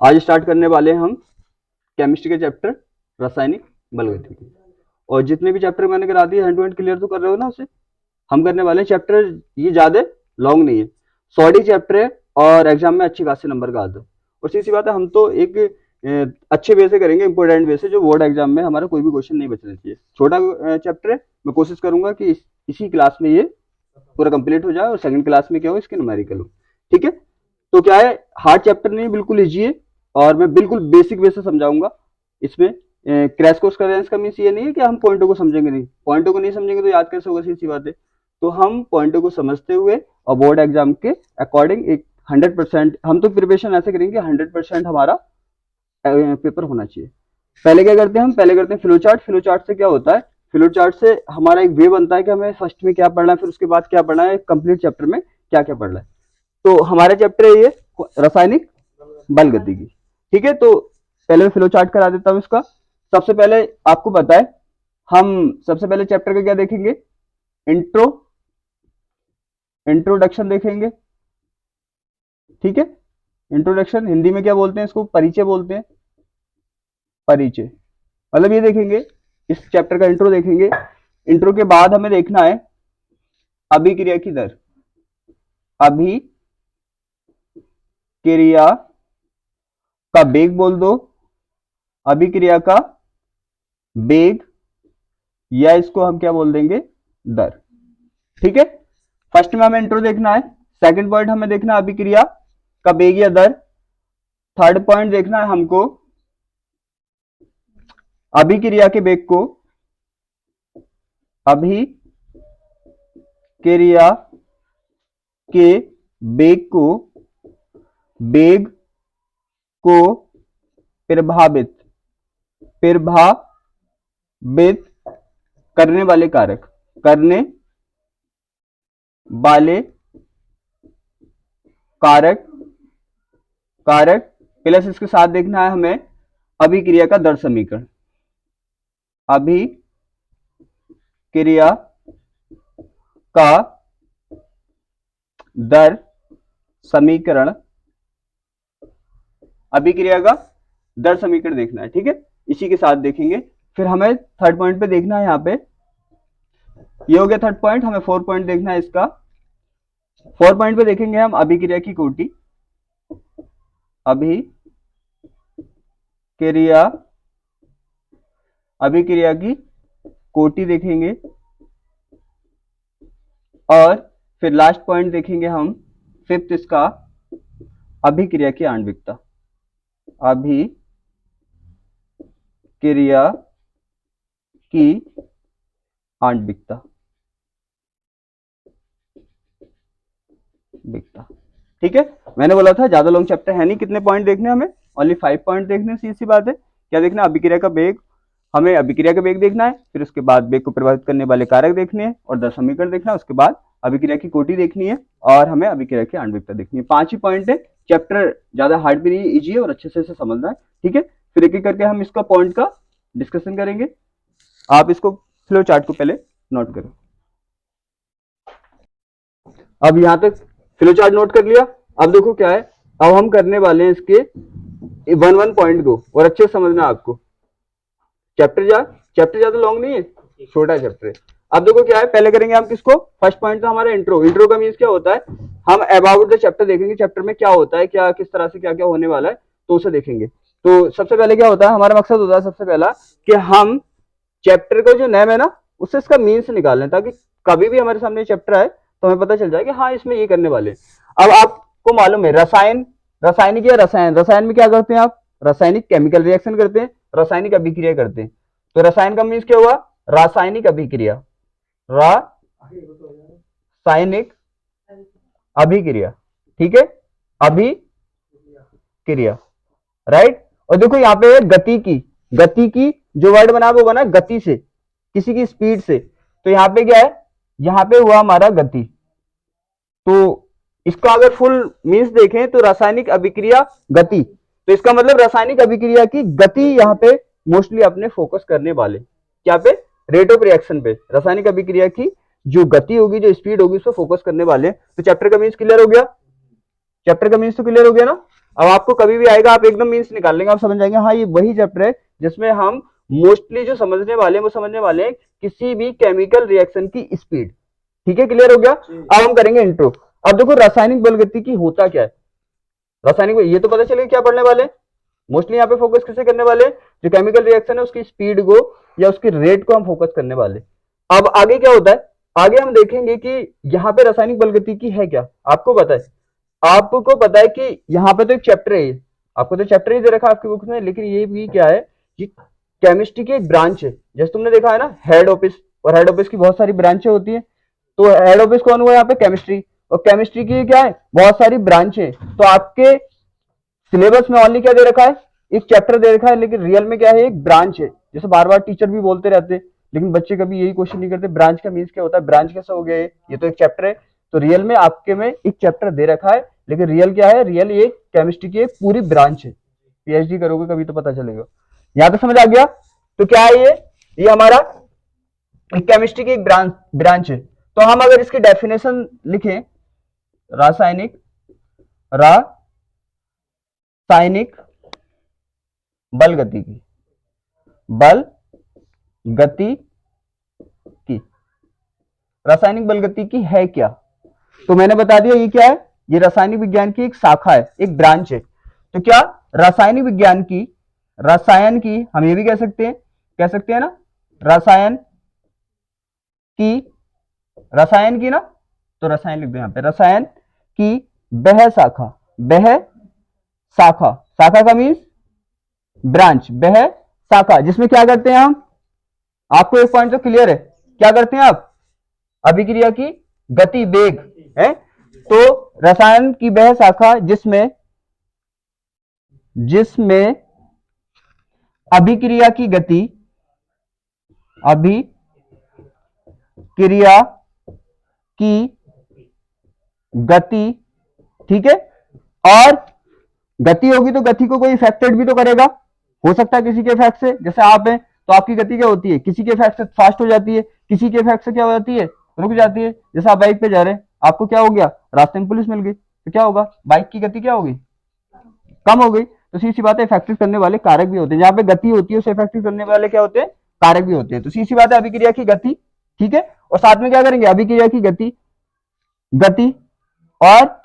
आज स्टार्ट करने वाले हैं हम केमिस्ट्री के चैप्टर रासायनिक बलगतिकी। और जितने भी चैप्टर मैंने करा दिए हैंड टू हैंड क्लियर तो कर रहे हो ना उसे। हम करने वाले हैं चैप्टर, ये ज्यादा लॉन्ग नहीं है, शॉर्ट ही चैप्टर है और एग्जाम में अच्छी खासी नंबर का आता है। और सीधी बात है, हम तो एक अच्छे वे से करेंगे, इंपोर्टेंट वे से, जो बोर्ड एग्जाम में हमारा कोई भी क्वेश्चन नहीं बचना चाहिए। छोटा चैप्टर है, मैं कोशिश करूंगा कि इसी क्लास में ये पूरा कंप्लीट हो जाए और सेकंड क्लास में क्या हो, इसके न्यूमेरिकल हो। ठीक है, तो क्या है, हार्ड चैप्टर नहीं, बिल्कुल इजी है और मैं बिल्कुल बेसिक वे से समझाऊंगा। इसमें क्रैश कोर्स का रेंज का मीन्स ये नहीं है कि हम पॉइंटों को समझेंगे नहीं, पॉइंटों को नहीं समझेंगे तो याद कैसे होगा, सीधी बात है। तो हम पॉइंटों को समझते हुए और बोर्ड एग्जाम के अकॉर्डिंग एक 100% हम तो प्रिपरेशन ऐसे करेंगे 100% हमारा पेपर होना चाहिए। पहले क्या करते हैं, हम पहले करते हैं फ्लो चार्ट। फ्लो चार्ट से क्या होता है, फ्लो चार्ट से हमारा एक वे बनता है कि हमें फर्स्ट में क्या पढ़ना है, फिर उसके बाद क्या पढ़ना है, कंप्लीट चैप्टर में क्या क्या पढ़ना है। तो हमारा चैप्टर है ये रासायनिक बल गतिकी। ठीक है, तो पहले मैं फ्लो चार्ट करा देता हूं इसका। सबसे पहले आपको पता है, हम सबसे पहले चैप्टर का क्या देखेंगे, इंट्रोडक्शन देखेंगे। ठीक है, इंट्रोडक्शन हिंदी में क्या बोलते हैं, इसको परिचय बोलते हैं। परिचय मतलब ये देखेंगे, इस चैप्टर का इंट्रो देखेंगे। इंट्रो के बाद हमें देखना है अभिक्रिया की दर। अभिक्रिया का वेग बोल दो, अभिक्रिया का वेग, या इसको हम क्या बोल देंगे, दर। ठीक है, फर्स्ट में हमें इंट्रो देखना है, सेकंड पॉइंट हमें देखना है अभिक्रिया का वेग या दर, थर्ड पॉइंट देखना है हमको अभिक्रिया के वेग को, अभिक्रिया के वेग को प्रभावित करने वाले कारक, प्लस इसके साथ देखना है हमें अभिक्रिया का दर समीकरण। अभिक्रिया का दर समीकरण, अभिक्रिया का दर समीकरण देखना है। ठीक है, इसी के साथ देखेंगे। फिर हमें थर्ड पॉइंट पे देखना है, यहाँ पे ये हो गया थर्ड पॉइंट। हमें फोर्थ पॉइंट देखना है इसका। फोर्थ पॉइंट पे देखेंगे हम अभिक्रिया की कोटि, अभिक्रिया की कोटि देखेंगे। और फिर लास्ट पॉइंट देखेंगे हम, फिफ्थ इसका, अभिक्रिया की आणविकता। अभिक्रिया की आणविकता। ठीक है, मैंने बोला था ज्यादा लॉन्ग चैप्टर है नहीं। कितने पॉइंट देखने हमें, ओनली 5 पॉइंट देखने। सीधी बात है, क्या देखना, अभिक्रिया का वेग, हमें अभिक्रिया का वेग देखना है, फिर उसके बाद वेग को प्रभावित करने वाले कारक देखने हैं और दर समीकरण देखना है, उसके बाद अभिक्रिया की कोटि देखनी है और हमें अभिक्रिया की आणविकता देखनी है। 5 ही पॉइंट है, चैप्टर ज्यादा हार्ड भी नहीं, इजी है और अच्छे से इसे समझना है। ठीक है, फिर एक एक करके हम इसका पॉइंट का डिस्कशन करेंगे। आप इसको फ्लो चार्ट को पहले नोट करो। अब यहां तक फ्लो चार्ट नोट कर लिया। अब देखो क्या है, अब हम करने वाले हैं इसके 1 पॉइंट को, और अच्छे से समझना आपको। चैप्टर ज्यादा लॉन्ग नहीं है, छोटा चैप्टर है। अब देखो क्या है, पहले करेंगे हम किसको, फर्स्ट पॉइंट तो हमारा इंट्रो का मीन्स क्या होता है, हम अबाउट द चैप्टर देखेंगे, चैप्टर में क्या होता है, क्या किस तरह से क्या क्या होने वाला है, तो उसे देखेंगे। तो सबसे पहले क्या होता है, हमारा मकसद होता है सबसे पहला कि हम चैप्टर का जो नेम है ना, उससे इसका मीन्स निकाल लें, ताकि कभी भी हमारे सामने चैप्टर आए तो हमें पता चल जाए कि हाँ इसमें ये करने वाले। अब आपको मालूम है रासायनिक या रसायन में क्या करते हैं आप, रासायनिक केमिकल रिएक्शन करते हैं, रासायनिक अभिक्रिया करते हैं। तो रसायन का मीन्स क्या हुआ, रासायनिक अभिक्रिया, रासायनिक अभिक्रिया। ठीक है, अभिक्रिया, राइट। और देखो यहाँ पे गति की जो वर्ड बना वो बना गति से, किसी की स्पीड से। तो यहाँ पे क्या है, यहाँ पे हुआ हमारा गति। तो इसका अगर फुल मीन्स देखें तो रासायनिक अभिक्रिया गति, तो इसका मतलब रासायनिक अभिक्रिया की गति यहाँ पे मोस्टली अपने फोकस करने वाले, क्या पे, रेट ऑफ रिएक्शन पे। रासायनिक अभिक्रिया की जो गति होगी, जो स्पीड होगी, उस पर फोकस करने वाले। तो चैप्टर का मीन्स क्लियर हो गया, चैप्टर का मीन्स तो क्लियर हो गया ना। अब आपको कभी भी आएगा, आप एकदम मीन्स निकाल लेंगे, आप समझ जाएंगे हाँ ये वही चैप्टर है जिसमें हम मोस्टली जो समझने वाले हैं वो समझने वाले हैं किसी भी केमिकल रिएक्शन की स्पीड। ठीक है, क्लियर हो गया। अब हम करेंगे इंट्रो। अब देखो रासायनिक बलगतिकी होता क्या है, रासायनिक ये तो पता चलेगा क्या पढ़ने वाले, मोस्टली यहाँ पे फोकस किसे करने वाले, जो केमिकल रिएक्शन है उसकी स्पीड को या उसकी रेट को हम फोकस करने वाले। अब आगे क्या होता है, आगे हम देखेंगे कि यहाँ पे रासायनिक बलगतिकी है क्या, आपको पता है, आपको पता है कि यहाँ पे तो एक चैप्टर है, आपको तो चैप्टर ही दे रखा है आपकी बुक में, लेकिन ये भी क्या है कि केमिस्ट्री की एक ब्रांच है, जैसे तुमने देखा है ना हेड ऑफिस, और हेड ऑफिस की बहुत सारी ब्रांचें होती है, तो हेड ऑफिस कौन हुआ यहाँ पे, केमिस्ट्री, और केमिस्ट्री की क्या है बहुत सारी ब्रांच है। तो आपके सिलेबस में ओनली क्या दे रखा है, एक चैप्टर दे रखा है, लेकिन रियल में क्या है एक ब्रांच है, जैसे बार बार टीचर भी बोलते रहते हैं, लेकिन बच्चे कभी यही क्वेश्चन नहीं करते ब्रांच का मीन्स क्या होता है, ब्रांच कैसा हो गया ये तो एक चैप्टर है। तो रियल में आपके में एक चैप्टर दे रखा है, लेकिन रियल क्या है, रियल ये केमिस्ट्री की एक पूरी ब्रांच है, पीएचडी करोगे कभी तो पता चलेगा। यहां तक समझ आ गया। तो क्या है ये हमारा केमिस्ट्री की एक ब्रांच है। तो हम अगर इसकी डेफिनेशन लिखें, रासायनिक बल गति की, बल गति की, रासायनिक बल गति की है क्या, तो मैंने बता दिया ये क्या है, ये रासायनिक विज्ञान की एक शाखा है, एक ब्रांच है। तो क्या रासायनिक विज्ञान की, रसायन की हम ये भी कह सकते हैं ना, रसायन की ना, तो रसायन लिख दो यहां पे, रसायन की बह शाखा का मीन्स ब्रांच, बह शाखा, जिसमें क्या करते हैं हम, आपको एक पॉइंट तो क्लियर है, क्या करते हैं आप, अभिक्रिया की गति वेग है। तो रसायन की वह शाखा जिसमें अभिक्रिया की गति, ठीक है, और गति होगी तो गति को कोई इफेक्टेड भी तो करेगा, हो सकता है किसी के इफेक्ट से, जैसे आप हैं तो आपकी गति क्या होती है, किसी के इफेक्ट से फास्ट हो जाती है, किसी के इफेक्ट से क्या हो जाती है, रुक जाती है। जैसे आप बाइक पे जा रहे हैं, आपको क्या हो गया, रास्ते में पुलिस मिल गई, तो क्या होगा, बाइक की गति क्या होगी, कम हो गई। तो सीधी सी बात है, इफेक्टिव करने वाले कारक भी होते हैं, जहां पे गति होती है उसे इफेक्टिव करने वाले क्या होते हैं, कारक भी होते हैं। तो सीधी सी बात है, अभिक्रिया की गति, ठीक है, और साथ में क्या करेंगे, अभिक्रिया की गति और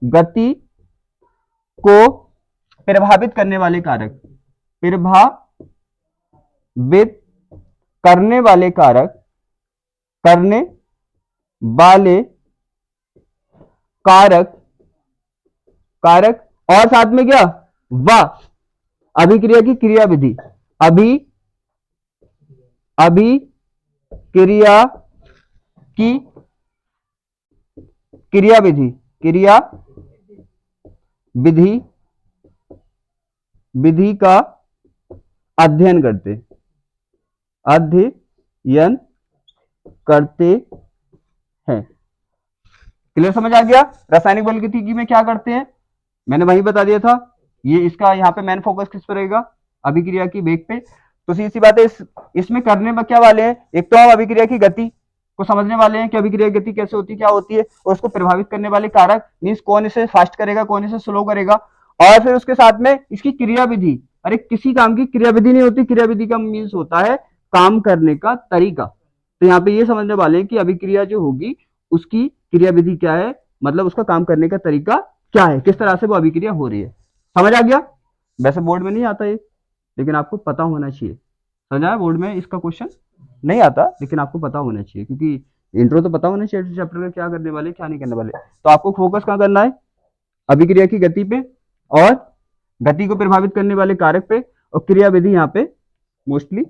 गति को प्रभावित करने वाले कारक, प्रभावित करने वाले कारक और साथ में क्या, व अभिक्रिया की क्रियाविधि, अभिक्रिया की विधि का अध्ययन करते हैं। क्लियर समझ आ गया, रासायनिक बलगतिकी में क्या करते हैं, मैंने वही बता दिया था। ये इसका यहाँ पे मेन फोकस किस पर रहेगा, अभिक्रिया की वेग पे। तो सीधी सी बात है, इसमें करने में क्या वाले हैं, एक तो हम अभिक्रिया की गति को समझने वाले हैं कि अभिक्रिया की गति कैसे होती है, क्या होती है, और उसको प्रभावित करने वाले कारक, मीन्स कौन इसे फास्ट करेगा, कौन इसे स्लो करेगा, और फिर उसके साथ में इसकी क्रियाविधि, अरे किसी काम की क्रियाविधि नहीं होती, क्रियाविधि का मीन्स होता है काम करने का तरीका। तो यहाँ पे ये समझने वाले हैं कि अभिक्रिया जो होगी उसकी क्रियाविधि क्या है, मतलब उसका काम करने का तरीका क्या है, किस तरह से वो अभिक्रिया हो रही है। समझ आ गया, वैसे बोर्ड में नहीं आता ये, लेकिन आपको पता होना चाहिए, समझा, बोर्ड में इसका क्वेश्चन नहीं आता, लेकिन आपको पता होना चाहिए, क्योंकि इंट्रो तो पता होना चाहिए चैप्टर में क्या करने वाले क्या नहीं करने वाले। तो आपको फोकस कहाँ करना है, अभिक्रिया की गति पे और गति को प्रभावित करने वाले कारक पे, और क्रियाविधि यहाँ पे मोस्टली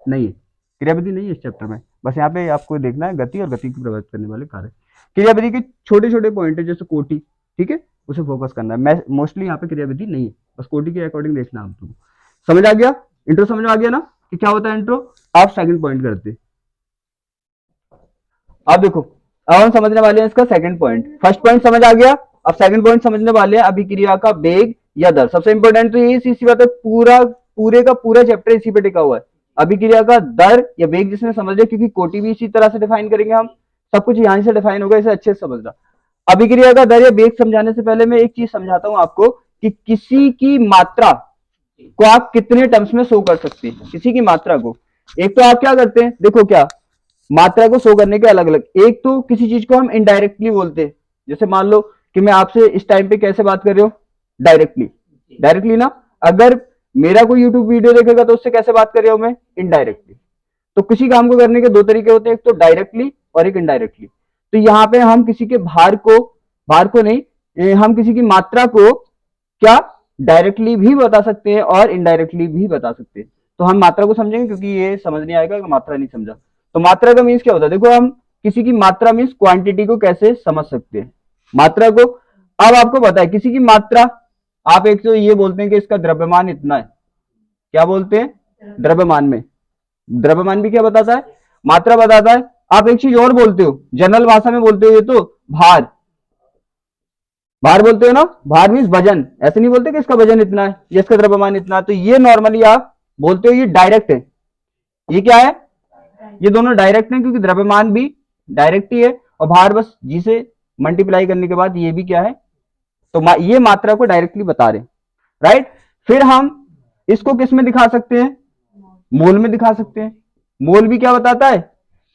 नहीं है, क्रियाविधि नहीं है इस चैप्टर में, बस यहाँ पे आपको देखना है गति और गति को प्रभावित करने वाले कारक। क्रियाविधि के छोटे छोटे पॉइंट है, जैसे कोटि, ठीक है, उसे फोकस करना है, मोस्टली यहाँ पे क्रियाविधि नहीं है, बस कोटि के अकॉर्डिंग देखना है आपको। समझ आ गया, इंट्रो समझ आ गया ना कि क्या होता है इंट्रो। आप सेकंड पॉइंट करते, अब देखो, अब हम समझने वाले हैं इसका सेकंड पॉइंट, फर्स्ट पॉइंट समझ आ गया, अब सेकंड पॉइंट समझने वाले हैं अभिक्रिया का वेग या दर। सबसे इंपॉर्टेंट तो ये इसी बात है, पूरे का पूरा चैप्टर इसी पे टिका हुआ है, अभिक्रिया का दर या वेग जिसने समझ लिया, क्योंकि कोटि भी इसी तरह से डिफाइन करेंगे हम, सब कुछ यहां से डिफाइन होगा, इसे अच्छे से समझना। अभिक्रिया का दर या वेग समझाने से पहले मैं एक चीज समझाता हूं आपको कि किसी की मात्रा को आप कितने टर्म्स में शो कर सकते हैं। किसी की मात्रा को, एक तो आप क्या करते हैं, देखो क्या मात्रा को शो करने के अलग अलग, एक तो किसी चीज को हम इनडायरेक्टली बोलते हैं, जैसे मान लो कि मैं आपसे इस टाइम पे कैसे बात कर रही हूँ, डायरेक्टली, डायरेक्टली ना। अगर मेरा कोई यूट्यूब वीडियो देखेगा तो उससे कैसे बात कर रहा हूं मैं, इनडायरेक्टली। तो किसी काम को करने के दो तरीके होते हैं, एक तो डायरेक्टली और एक इनडायरेक्टली। तो यहाँ पे हम किसी के भार को नहीं, हम किसी की मात्रा को क्या डायरेक्टली भी बता सकते हैं और इनडायरेक्टली भी बता सकते हैं। तो हम मात्रा को समझेंगे क्योंकि ये समझ नहीं आएगा अगर मात्रा नहीं समझा। तो मात्रा का मीन्स क्या होता है, देखो हम किसी की मात्रा मीन्स क्वांटिटी को कैसे समझ सकते हैं, मात्रा को। अब आपको पता है किसी की मात्रा, आप एक तो ये बोलते हैं कि इसका द्रव्यमान इतना है, क्या बोलते हैं, द्रव्यमान में। द्रव्यमान भी क्या बताता है, मात्रा बताता है। आप एक चीज और बोलते हो, जनरल भाषा में बोलते हो, ये तो भार, भार बोलते हो ना, भार मीन्स वजन। ऐसे नहीं बोलते कि इसका वजन इतना है या इसका द्रव्यमान इतना है। तो ये नॉर्मली आप बोलते हो, ये डायरेक्ट है। ये क्या है, ये दोनों डायरेक्ट है क्योंकि द्रव्यमान भी डायरेक्ट ही है और भार बस जी से मल्टीप्लाई करने के बाद ये भी क्या है, तो ये मात्रा को डायरेक्टली बता रहे, राइट। फिर हम इसको किस में दिखा सकते हैं, मोल में दिखा सकते हैं। मोल भी क्या बताता है,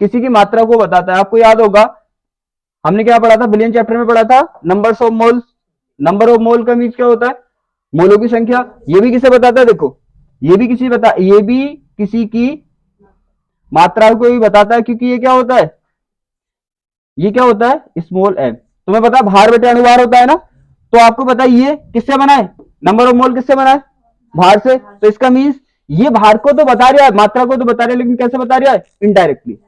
किसी की मात्रा को बताता है। आपको याद होगा हमने क्या पढ़ा था, बिलियन चैप्टर में पढ़ा था, numbers of mole. Number of mole का मीन्स क्या होता है, मोलों की संख्या। ये भी किसे बताता है, देखो ये भी किसी की मात्रा को भी बताता है, क्योंकि ये क्या होता है, ये क्या होता है, स्मॉल एम। तुम्हें पता है भार बटे अणुभार होता है ना, तो आपको पता है ये किससे बना है, नंबर ऑफ मोल किससे बना है, भार से। तो इसका मीन्स ये भार को तो बता रहा है, मात्रा को तो बता रहा है, लेकिन कैसे बता रहा है, इनडायरेक्टली।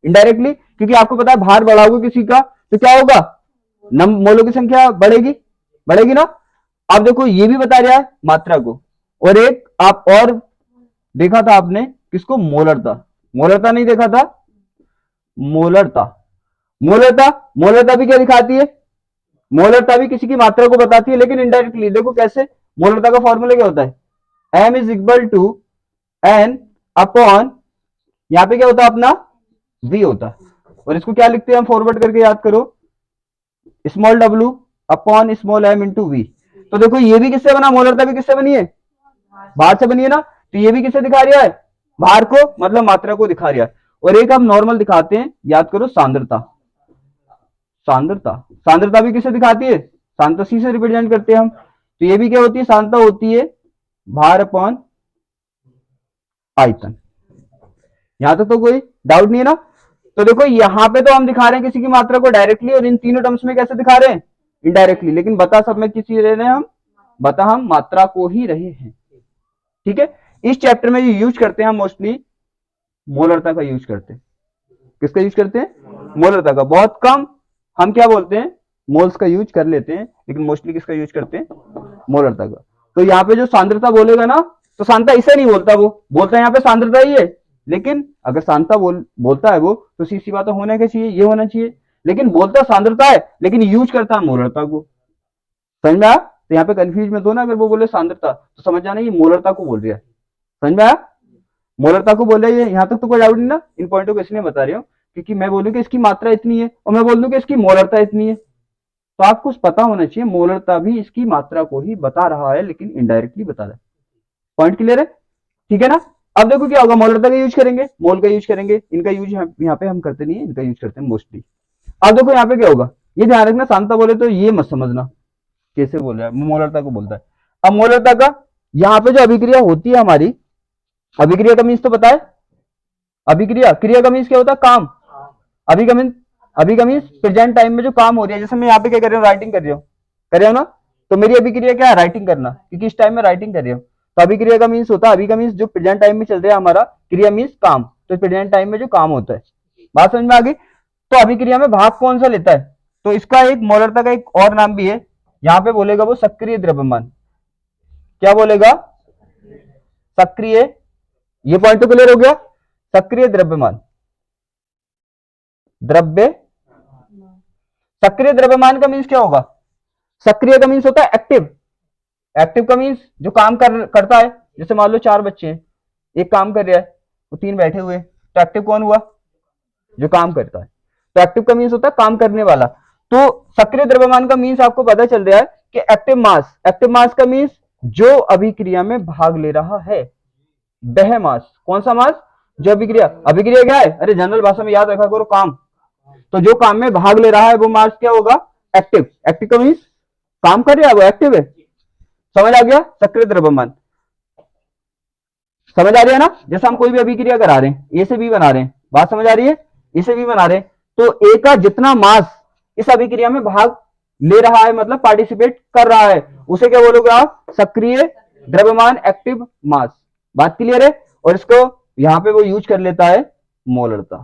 इनडायरेक्टली क्योंकि आपको पता है भार बढ़ाओगे किसी का तो क्या होगा, मोलों की संख्या बढ़ेगी, बढ़ेगी ना। आप देखो ये भी बता रहा है मात्रा को। और एक आप और देखा था आपने किसको, मोलरता। मोलरता नहीं देखा था, मोलरता। मोलरता, मोलरता भी क्या दिखाती है, मोलरता भी किसी की मात्रा को बताती है लेकिन इनडायरेक्टली। देखो कैसे, मोलरता का फॉर्मूला क्या होता है, m is equal to n upon, यहां पे क्या होता है अपना v होता है। और इसको क्या लिखते हैं हम, फॉरवर्ड करके याद करो, small w upon small m into v. तो देखो ये भी किससे बना, मोलरता भी किससे बनी है, भार से बनी है ना। तो ये भी किससे दिखा रहा है, भार को, मतलब मात्रा को दिखा रहा है। और एक हम नॉर्मल दिखाते हैं, याद करो, सांद्रता। सांद्रता, सांद्रता भी किसे दिखाती है, सांद्रता सी से रिप्रेजेंट करते हैं हम। तो ये भी क्या होती है, सांद्रता होती है भार अपॉन आयतन। यहां तक तो कोई डाउट नहीं है ना। तो देखो यहां पे तो हम दिखा रहे हैं किसी की मात्रा को डायरेक्टली, और इन तीनों टर्म्स में कैसे दिखा रहे हैं, इनडायरेक्टली। लेकिन बता सब में किसी रहे हैं हम, बता हम मात्रा को ही रहे हैं, ठीक है। इस चैप्टर में जो यूज करते हैं हम मोस्टली मोलरता का यूज करते हैं। किसका यूज करते हैं, मोलरता का। बहुत कम हम क्या बोलते हैं, मोल्स का यूज कर लेते हैं, लेकिन मोस्टली किसका यूज करते हैं, मोलरता का। तो यहाँ पे जो सांद्रता बोलेगा ना, तो सांद्रता इसे नहीं बोलता, वो बोलता है यहाँ पे सांद्रता ही है। लेकिन अगर सांद्रता बोलता है वो, तो सीधी बात होना क्या चाहिए, ये होना चाहिए। लेकिन बोलता सांद्रता है लेकिन यूज करता है मोलरता को, समझ में आया। तो यहाँ पे कंफ्यूज मत हो ना, अगर वो बोले सांद्रता तो समझ जाना ये मोलरता को बोल रहा है, समझ में आया, मोलरता को बोल रहा है। यहाँ तक तो कोई डाउट नहीं ना, इन पॉइंटों को इसलिए बता रही हूँ क्योंकि मैं बोलूँ कि इसकी मात्रा इतनी है और मैं बोल दूं कि इसकी मोलरता इतनी है, तो आपको पता होना चाहिए मोलरता भी इसकी मात्रा को ही बता रहा है लेकिन इनडायरेक्टली बता रहा है। पॉइंट क्लियर है, ठीक है ना। अब देखो क्या होगा, मोलरता का यूज करेंगे, मोल का यूज करेंगे, इनका यूज यहाँ पे हम करते नहीं है, इनका यूज करते हैं मोस्टली। अब देखो यहाँ पे क्या होगा, ये ध्यान रखना, सांता बोले तो ये मत समझना कैसे बोल रहा है, मोलरता को बोलता है। अब मोलरता का यहाँ पे जो अभिक्रिया होती है हमारी, अभिक्रिया का मीन्स तो पता है, अभिक्रिया, क्रिया का मीन्स क्या होता है, काम। अभी का मीन्स प्रेजेंट टाइम में जो काम हो रहा है। जैसे मैं यहाँ पे क्या कर रहा हूँ, राइटिंग कर रहा हूँ ना, तो मेरी अभिक्रिया क्या है, राइटिंग करना, क्योंकि इस टाइम में राइटिंग कर रही हूँ। तो अभिक्रिया का मीन्स होता है, अभी का मीन्स जो प्रेजेंट टाइम में चल रहा है हमारा, क्रिया मीन्स काम, तो प्रेजेंट टाइम में जो काम होता है। बात समझ में आ गई। तो अभिक्रिया में भाग कौन सा लेता है, तो इसका एक मोलरता का एक और नाम भी है, यहाँ पे बोलेगा वो सक्रिय द्रव्यमान। क्या बोलेगा, सक्रिय, ये पॉइंट तो क्लियर हो गया, सक्रिय द्रव्यमान, द्रव्य, सक्रिय द्रव्यमान का मीन्स क्या होगा, सक्रिय का मीन्स होता है एक्टिव, एक्टिव का मीन्स जो काम करता है। जैसे मान लो 4 बच्चे हैं, एक काम कर रहा है, वो 3 बैठे हुए, तो एक्टिव कौन हुआ, जो काम करता है। तो एक्टिव का मीन्स होता है काम करने वाला। तो सक्रिय द्रव्यमान का मीन्स आपको पता चल रहा है कि एक्टिव मास का मीन्स जो अभिक्रिया में भाग ले रहा है, वह मास। कौन सा मास? जो अभिक्रिया क्या है? अरे जनरल भाषा में याद रखा करो, काम। तो जो काम में भाग ले रहा है वो मास क्या होगा? एक्टिव का मीन्स काम कर रहा है, वो एक्टिव है। समझ आ गया? सक्रिय द्रव्यमान समझ आ रही है ना? जैसे हम कोई भी अभिक्रिया करा रहे हैं, ए से बी बना रहे हैं, बात समझ आ रही है? ए से बी बना रहे हैं, तो ए का जितना मास इस अभिक्रिया में भाग ले रहा है, मतलब पार्टिसिपेट कर रहा है, उसे क्या बोलोगे आप? सक्रिय द्रव्यमान, एक्टिव मास। बात क्लियर है? और इसको यहां पे वो यूज कर लेता है मोलरता।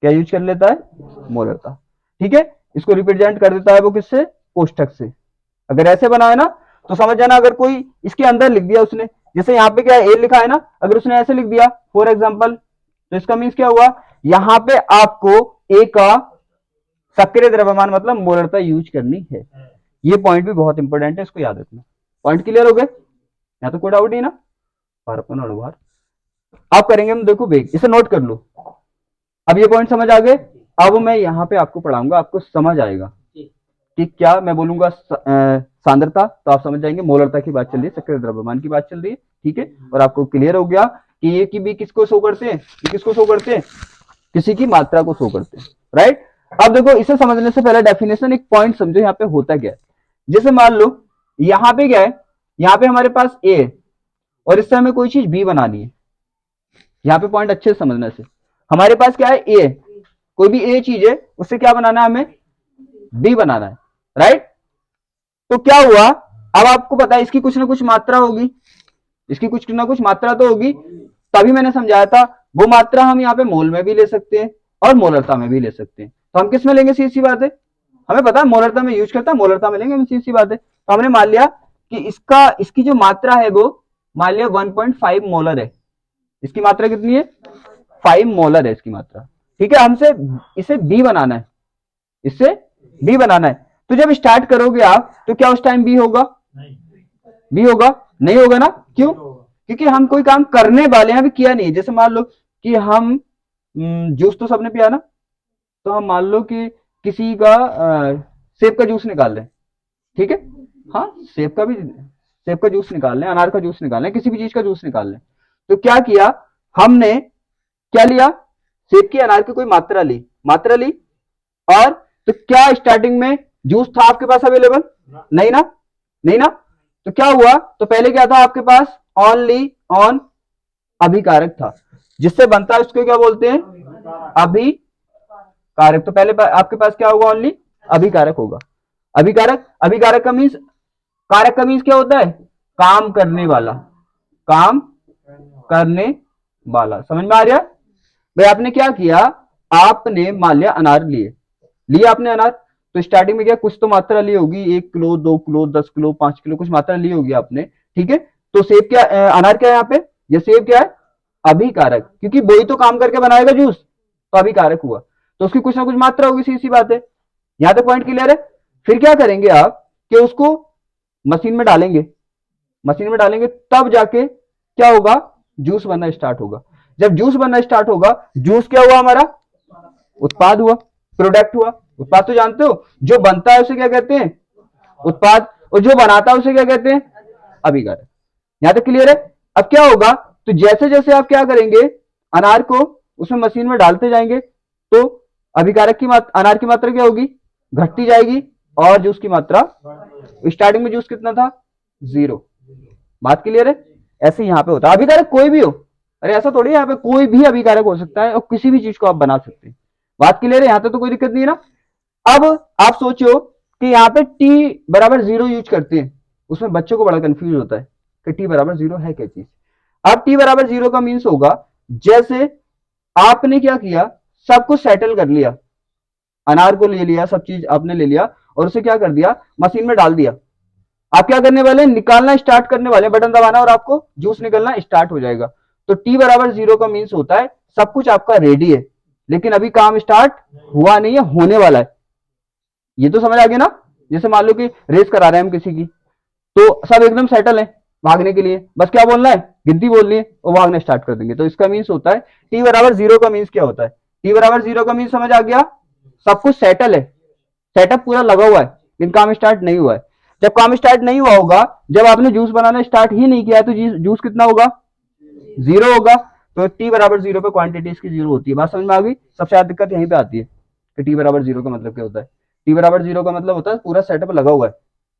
क्या यूज कर लेता है? मोलरता। ठीक है, इसको रिप्रेजेंट कर देता है वो किससे? कोष्ठक से। अगर ऐसे बना है ना तो समझ जाना, अगर कोई इसके अंदर लिख दिया उसने, जैसे यहाँ पे क्या है, ए लिखा है ना, अगर उसने ऐसे लिख दिया फॉर एग्जाम्पल, तो इसका मीन्स क्या हुआ? यहां पे आपको ए का सक्रिय द्रव्यमान मतलब मोलरता यूज करनी है। ये पॉइंट भी बहुत इंपॉर्टेंट है, इसको याद रखना। पॉइंट क्लियर हो गए? यहाँ तो कोई डाउट नहीं ना? बार आप करेंगे हम, देखो बेग, इसे नोट कर लो। अब ये पॉइंट समझ आ गए? अब मैं यहाँ पे आपको पढ़ाऊंगा, आपको समझ आएगा कि क्या मैं बोलूंगा सांद्रता, तो आप समझ जाएंगे मोलरता की बात चल रही है, सक्रिय द्रव्यमान की बात चल रही है। ठीक है, और आपको क्लियर हो गया कि ये की बी किसको शो करते हैं? किसको शो करते हैं? किसी की मात्रा को शो करते हैं, राइट? अब देखो, इसे समझने से पहले डेफिनेशन, एक पॉइंट समझो यहाँ पे होता क्या है। जैसे मान लो यहाँ पे क्या है, यहाँ पे हमारे पास ए है और इससे हमें कोई चीज बी बनानी है। यहाँ पे पॉइंट अच्छे से समझने से, हमारे पास क्या है? ए है, कोई भी ए चीज है, उससे क्या बनाना है? हमें बी बनाना है, राइट? तो क्या हुआ? अब आपको पता है इसकी कुछ ना कुछ मात्रा होगी, इसकी कुछ ना कुछ मात्रा तो होगी, तभी मैंने समझाया था वो मात्रा हम यहाँ पे मोल में भी ले सकते हैं और मोलरता में भी ले सकते हैं। तो हम किस में लेंगे? सीधी सी बात है, हमें पता है मोलरता में यूज करता है, मोलरता में लेंगे हम, सीधी सी बात है। तो हमने मान लिया कि इसकी जो मात्रा है वो मान लिया 1.5 मोलर है। इसकी मात्रा कितनी है? 5 मोलर है इसकी मात्रा। ठीक है, हमसे इसे बी बनाना है, इससे बी बनाना है। तो जब स्टार्ट करोगे आप तो क्या उस टाइम बी होगा? बी होगा? नहीं होगा ना? क्यों? क्योंकि हम कोई काम करने वाले हैं, अभी किया नहीं। जैसे मान लो कि हम जूस तो सबने पिया ना, तो हम मान लो कि किसी का सेब का जूस निकाल रहे हैं। ठीक है, हाँ, सेब का जूस निकाल लें, अनार का जूस निकाल लें, किसी भी चीज का जूस निकाल लें। तो क्या किया हमने? क्या लिया? सेब की, अनार की कोई मात्रा ली, और तो क्या स्टार्टिंग में जूस था आपके पास अवेलेबल? नहीं ना? नहीं ना? तो क्या हुआ? तो पहले क्या था आपके पास? ओनली ऑन अभिकारक था, जिससे बनता है उसको क्या बोलते हैं? अभिकारक। तो पहले आपके पास क्या होगा? ओनली अभिकारक होगा। अभिकारक का मीन्स, कारक का मीन्स क्या होता है? काम करने वाला, काम करने वाला। समझ में आ रहा? भाई आपने क्या किया? आपने मान लिया अनार लिया आपने अनार, तो स्टार्टिंग में क्या कुछ तो मात्रा ली होगी, 1 किलो, 2 किलो, 10 किलो, 5 किलो, कुछ मात्रा ली होगी आपने। ठीक है, तो सेब क्या, अनार क्या है यहाँ पे? ये सेब क्या है? अभिकारक, क्योंकि वही तो काम करके बनाएगा जूस, तो अभिकारक हुआ, तो उसकी कुछ ना कुछ मात्रा होगी, सीधी सी बात है। यहां तक पॉइंट क्लियर है? फिर क्या करेंगे आप कि उसको मशीन में डालेंगे, तब जाके क्या होगा? जूस बनना स्टार्ट होगा। जब जूस बनना स्टार्ट होगा, जूस क्या हुआ? हमारा उत्पाद हुआ, प्रोडक्ट हुआ। उत्पाद तो जानते हो, जो बनता है उसे क्या कहते हैं? उत्पाद, और जो बनाता है उसे क्या कहते हैं? अभिकारक। यहां तक क्लियर है? अब क्या होगा? तो जैसे जैसे आप क्या करेंगे, अनार को उसमें मशीन में डालते जाएंगे, तो अनार की मात्रा क्या होगी? घटती जाएगी, और जूस की मात्रा, स्टार्टिंग में जूस कितना था? 0। बात क्लियर है? ऐसे यहाँ पे होता है। अभिकारक कोई भी हो, अरे ऐसा थोड़ी है, यहाँ पे कोई भी अभिकारक हो सकता है और किसी भी चीज को आप बना सकते हैं। बात क्लियर है? यहाँ तो कोई दिक्कत नहीं है ना? अब आप सोचो कि यहाँ पे t बराबर 0 यूज करते हैं, उसमें बच्चों को बड़ा कंफ्यूज होता है कि t बराबर 0 है क्या चीज। अब t बराबर 0 का मीन्स होगा, जैसे आपने क्या किया, सब कुछ सेटल कर लिया, अनार को ले लिया, सब चीज आपने ले लिया और उसे क्या कर दिया? मशीन में डाल दिया। आप क्या करने वाले? निकालना स्टार्ट करने वाले, बटन दबाना और आपको जूस निकलना स्टार्ट हो जाएगा। तो t बराबर 0 का मीन्स होता है सब कुछ आपका रेडी है, लेकिन अभी काम स्टार्ट हुआ नहीं है, होने वाला है। ये तो समझ आ गया ना? जैसे मान लो कि रेस करा रहे हैं हम किसी की, तो सब एकदम सेटल है भागने के लिए, बस क्या बोलना है? गिनती बोलनी है और भागना स्टार्ट कर देंगे। तो इसका मीन्स होता है t बराबर 0 का मीन्स क्या होता है? t बराबर 0 का मीन्स समझ आ गया? सब कुछ सेटल है, सेटअप पूरा लगा हुआ है लेकिन काम स्टार्ट नहीं हुआ है। जब काम स्टार्ट नहीं हुआ होगा, जब आपने जूस बनाना स्टार्ट ही नहीं किया, तो जूस कितना होगा, जीरो होगा। तो टी बराबर जीरो पे क्वांटिटी इसकी जीरो होती है। बात समझ में आ गई। सबसे ज्यादा दिक्कत यहीं पे आती है कि टी बराबर जीरो का मतलब क्या होता है। टी बराबर जीरो का मतलब होता है पूरा सेटअप लगा हुआ है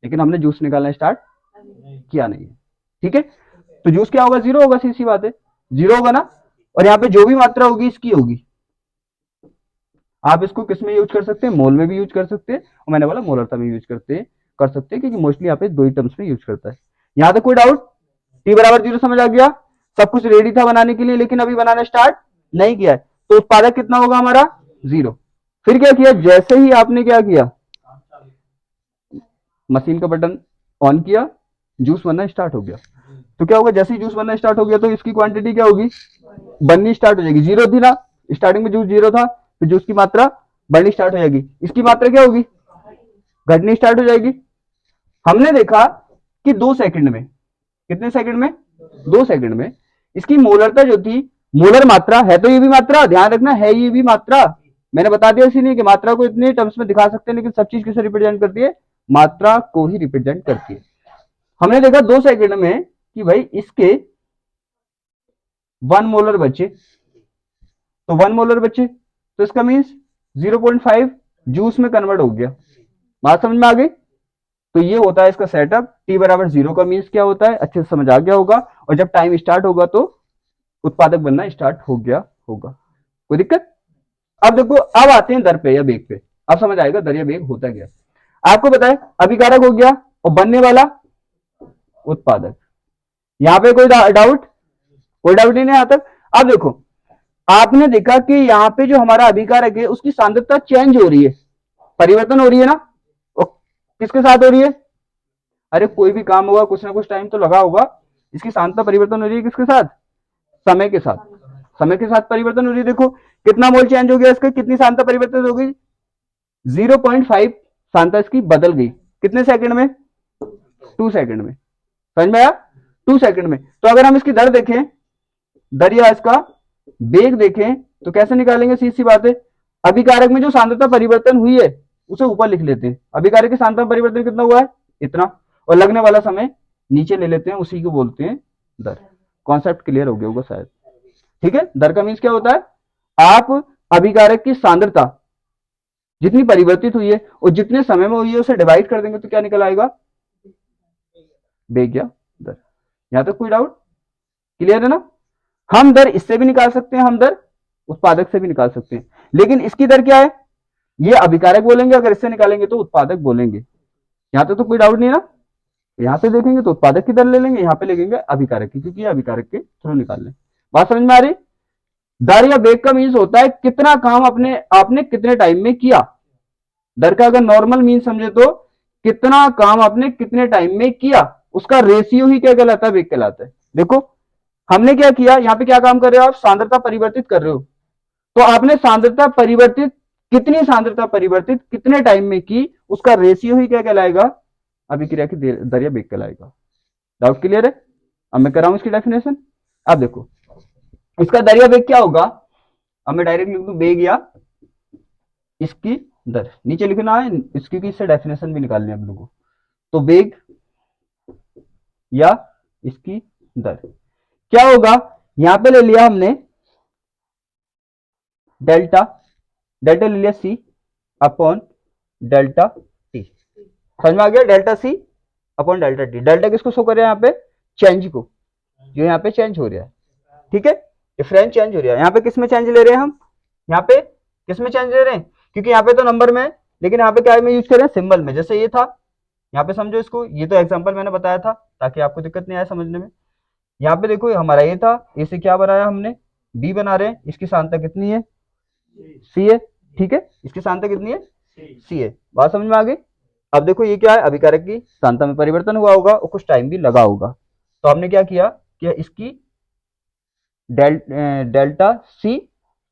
लेकिन हमने जूस निकालना स्टार्ट किया नहीं है। ठीक है, तो जूस क्या होगा, जीरो होगा, सीधी बात है, जीरो होगा ना। और यहाँ पे जो भी मात्रा होगी इसकी होगी। आप इसको किस में यूज कर सकते हैं, मोल में भी यूज कर सकते हैं, और मैंने बोला मोलरता में यूज कर सकते हैं, क्योंकि मोस्टली यहाँ पे दो ही टर्म्स में यूज करता है। यहाँ तक कोई डाउट? टी बराबर जीरो समझ आ गया। सब कुछ रेडी था बनाने के लिए लेकिन अभी बनाना स्टार्ट नहीं किया है, तो उत्पादक कितना होगा हमारा, जीरो। फिर क्या किया, जैसे ही आपने क्या किया, मशीन का बटन ऑन किया, जूस बनना स्टार्ट हो गया। तो क्या होगा, जैसे ही जूस बनना स्टार्ट हो गया तो इसकी क्वांटिटी क्या होगी, बननी स्टार्ट हो जाएगी। जीरो थी ना स्टार्टिंग में, जूस जीरो था, फिर जूस की मात्रा बढ़नी स्टार्ट हो जाएगी। इसकी मात्रा क्या होगी, घटनी स्टार्ट हो जाएगी। हमने देखा कि 2 सेकंड में, कितने सेकंड में, 2 सेकंड में इसकी मोलरता जो थी, मोलर मात्रा है तो ये भी मात्रा, ध्यान रखना है ये भी मात्रा। मैंने बता दिया इसीलिए कि मात्रा को इतने टर्म्स में दिखा सकते हैं लेकिन सब चीज किसे रिप्रेजेंट करती है, मात्रा को ही रिप्रेजेंट करती है। हमने देखा 2 सेकंड में कि भाई इसके 1 मोलर बचे, तो 1 मोलर बचे तो इसका मीन्स 0.5 जूस में कन्वर्ट हो गया। बात समझ में आ गई। तो ये होता है इसका सेटअप। टी बराबर जीरो का मीन्स क्या होता है, अच्छे से समझ आ गया होगा। और जब टाइम स्टार्ट होगा तो उत्पादक बनना स्टार्ट हो गया होगा। कोई दिक्कत? अब देखो, अब आते हैं दर पे या बेग पे। अब समझ आएगा दर या बेग होता क्या। आपको बताए अभिकारक हो गया और बनने वाला उत्पादक। यहां पे कोई डाउट, कोई डाउट ही नहीं आता। अब देखो, आपने देखा कि यहाँ पे जो हमारा अभिकारक है उसकी सांद्रता चेंज हो रही है, परिवर्तन हो रही है ना। और किसके साथ हो रही है, अरे कोई भी काम होगा कुछ ना कुछ टाइम तो लगा होगा। इसकी सांद्रता परिवर्तन हो रही है किसके साथ, समय के साथ। समय के साथ परिवर्तन हो रही है। देखो कितना मोल चेंज हो गया इसका, कितनी सांद्रता परिवर्तन हो गई, 0.5 सांद्रता इसकी बदल गई। कितने सेकंड में, 2 सेकंड में। समझ में आया, 2 सेकंड में। तो अगर हम इसकी दर देखें, दर या इसका बेग देखें, तो कैसे निकालेंगे, सीधी सी बात है। अभिकारक में जो सांद्रता परिवर्तन हुई है उसे ऊपर लिख लेते हैं। अभिकारक की सांद्रता परिवर्तन कितना हुआ है, इतना, और लगने वाला समय नीचे ले लेते हैं, उसी को बोलते हैं दर। कॉन्सेप्ट क्लियर हो गया होगा शायद। ठीक है, दर का मीन्स क्या होता है, आप अभिकारक की सांद्रता जितनी परिवर्तित हुई है और जितने समय में हुई है उसे डिवाइड कर देंगे तो क्या निकल आएगा, बेग या दर। यहां तक कोई डाउट क्लियर है ना। हम दर इससे भी निकाल सकते हैं, हम दर उत्पादक से भी निकाल सकते हैं, लेकिन इसकी दर क्या है, ये अभिकारक बोलेंगे, अगर इससे निकालेंगे तो उत्पादक बोलेंगे। यहां तक तो कोई डाउट नहीं ना। यहां पे देखेंगे तो उत्पादक की दर ले लेंगे, यहाँ पे लेंगे अभिकारक की, क्योंकि अभिकारक के थ्रू निकाल लें। बात समझ में आ रही। दर या बेग का मीन्स होता है कितना काम अपने आपने कितने टाइम में किया। दर का अगर नॉर्मल मीन समझे तो कितना काम आपने कितने टाइम में किया, उसका रेशियो ही क्या कहलाता है, बेग कहलाता है। देखो हमने क्या किया, यहाँ पे क्या काम कर रहे हो आप, सांद्रता परिवर्तित कर रहे हो। तो आपने सांद्रता परिवर्तित, कितनी सांद्रता परिवर्तित कितने टाइम में की, उसका रेशियो ही क्या कहलाएगा, अभिक्रिया की दर या बेग कहलाएगा। डाउट क्लियर है। अब मैं कर रहा हूं इसकी डेफिनेशन। अब देखो इसका दर या बेग क्या होगा। अब मैं डायरेक्ट लिख दूं बेग या इसकी दर, नीचे लिखना है इसकी, इससे डेफिनेशन भी निकालनी है आप लोगों को। तो बेग या इसकी दर क्या होगा, यहां पे ले लिया हमने डेल्टा, डेल्टा ले लिया सी अपॉन डेल्टा टी। समझ में आ गया, delta c upon delta t. डेल्टा किसको शो कर रहा है, यहाँ पे चेंज को, जो यहाँ पे चेंज हो रहा है। ठीक है, डिफरेंस चेंज हो रहा है। यहाँ पे किस में चेंज ले रहे हैं हम, यहाँ पे किस में चेंज ले रहे हैं, क्योंकि यहाँ पे तो नंबर में, लेकिन यहाँ पे क्या में यूज कर रहे हैं, सिंबल में। जैसे ये था, यहाँ पे समझो इसको, ये तो एग्जांपल मैंने बताया था ताकि आपको दिक्कत नहीं आए समझने में। यहाँ पे देखो हमारा ये था, इसे क्या बनाया हमने, बी बना रहे हैं। इसकी सांद्रता कितनी है, सी है। ठीक है, इसकी सांद्रता कितनी है, सी है। बात समझ में आ गई। अब देखो ये क्या है, अभिकारक की सांद्रता में परिवर्तन हुआ होगा और कुछ टाइम भी लगा होगा। तो हमने क्या किया कि इसकी डेल्टा सी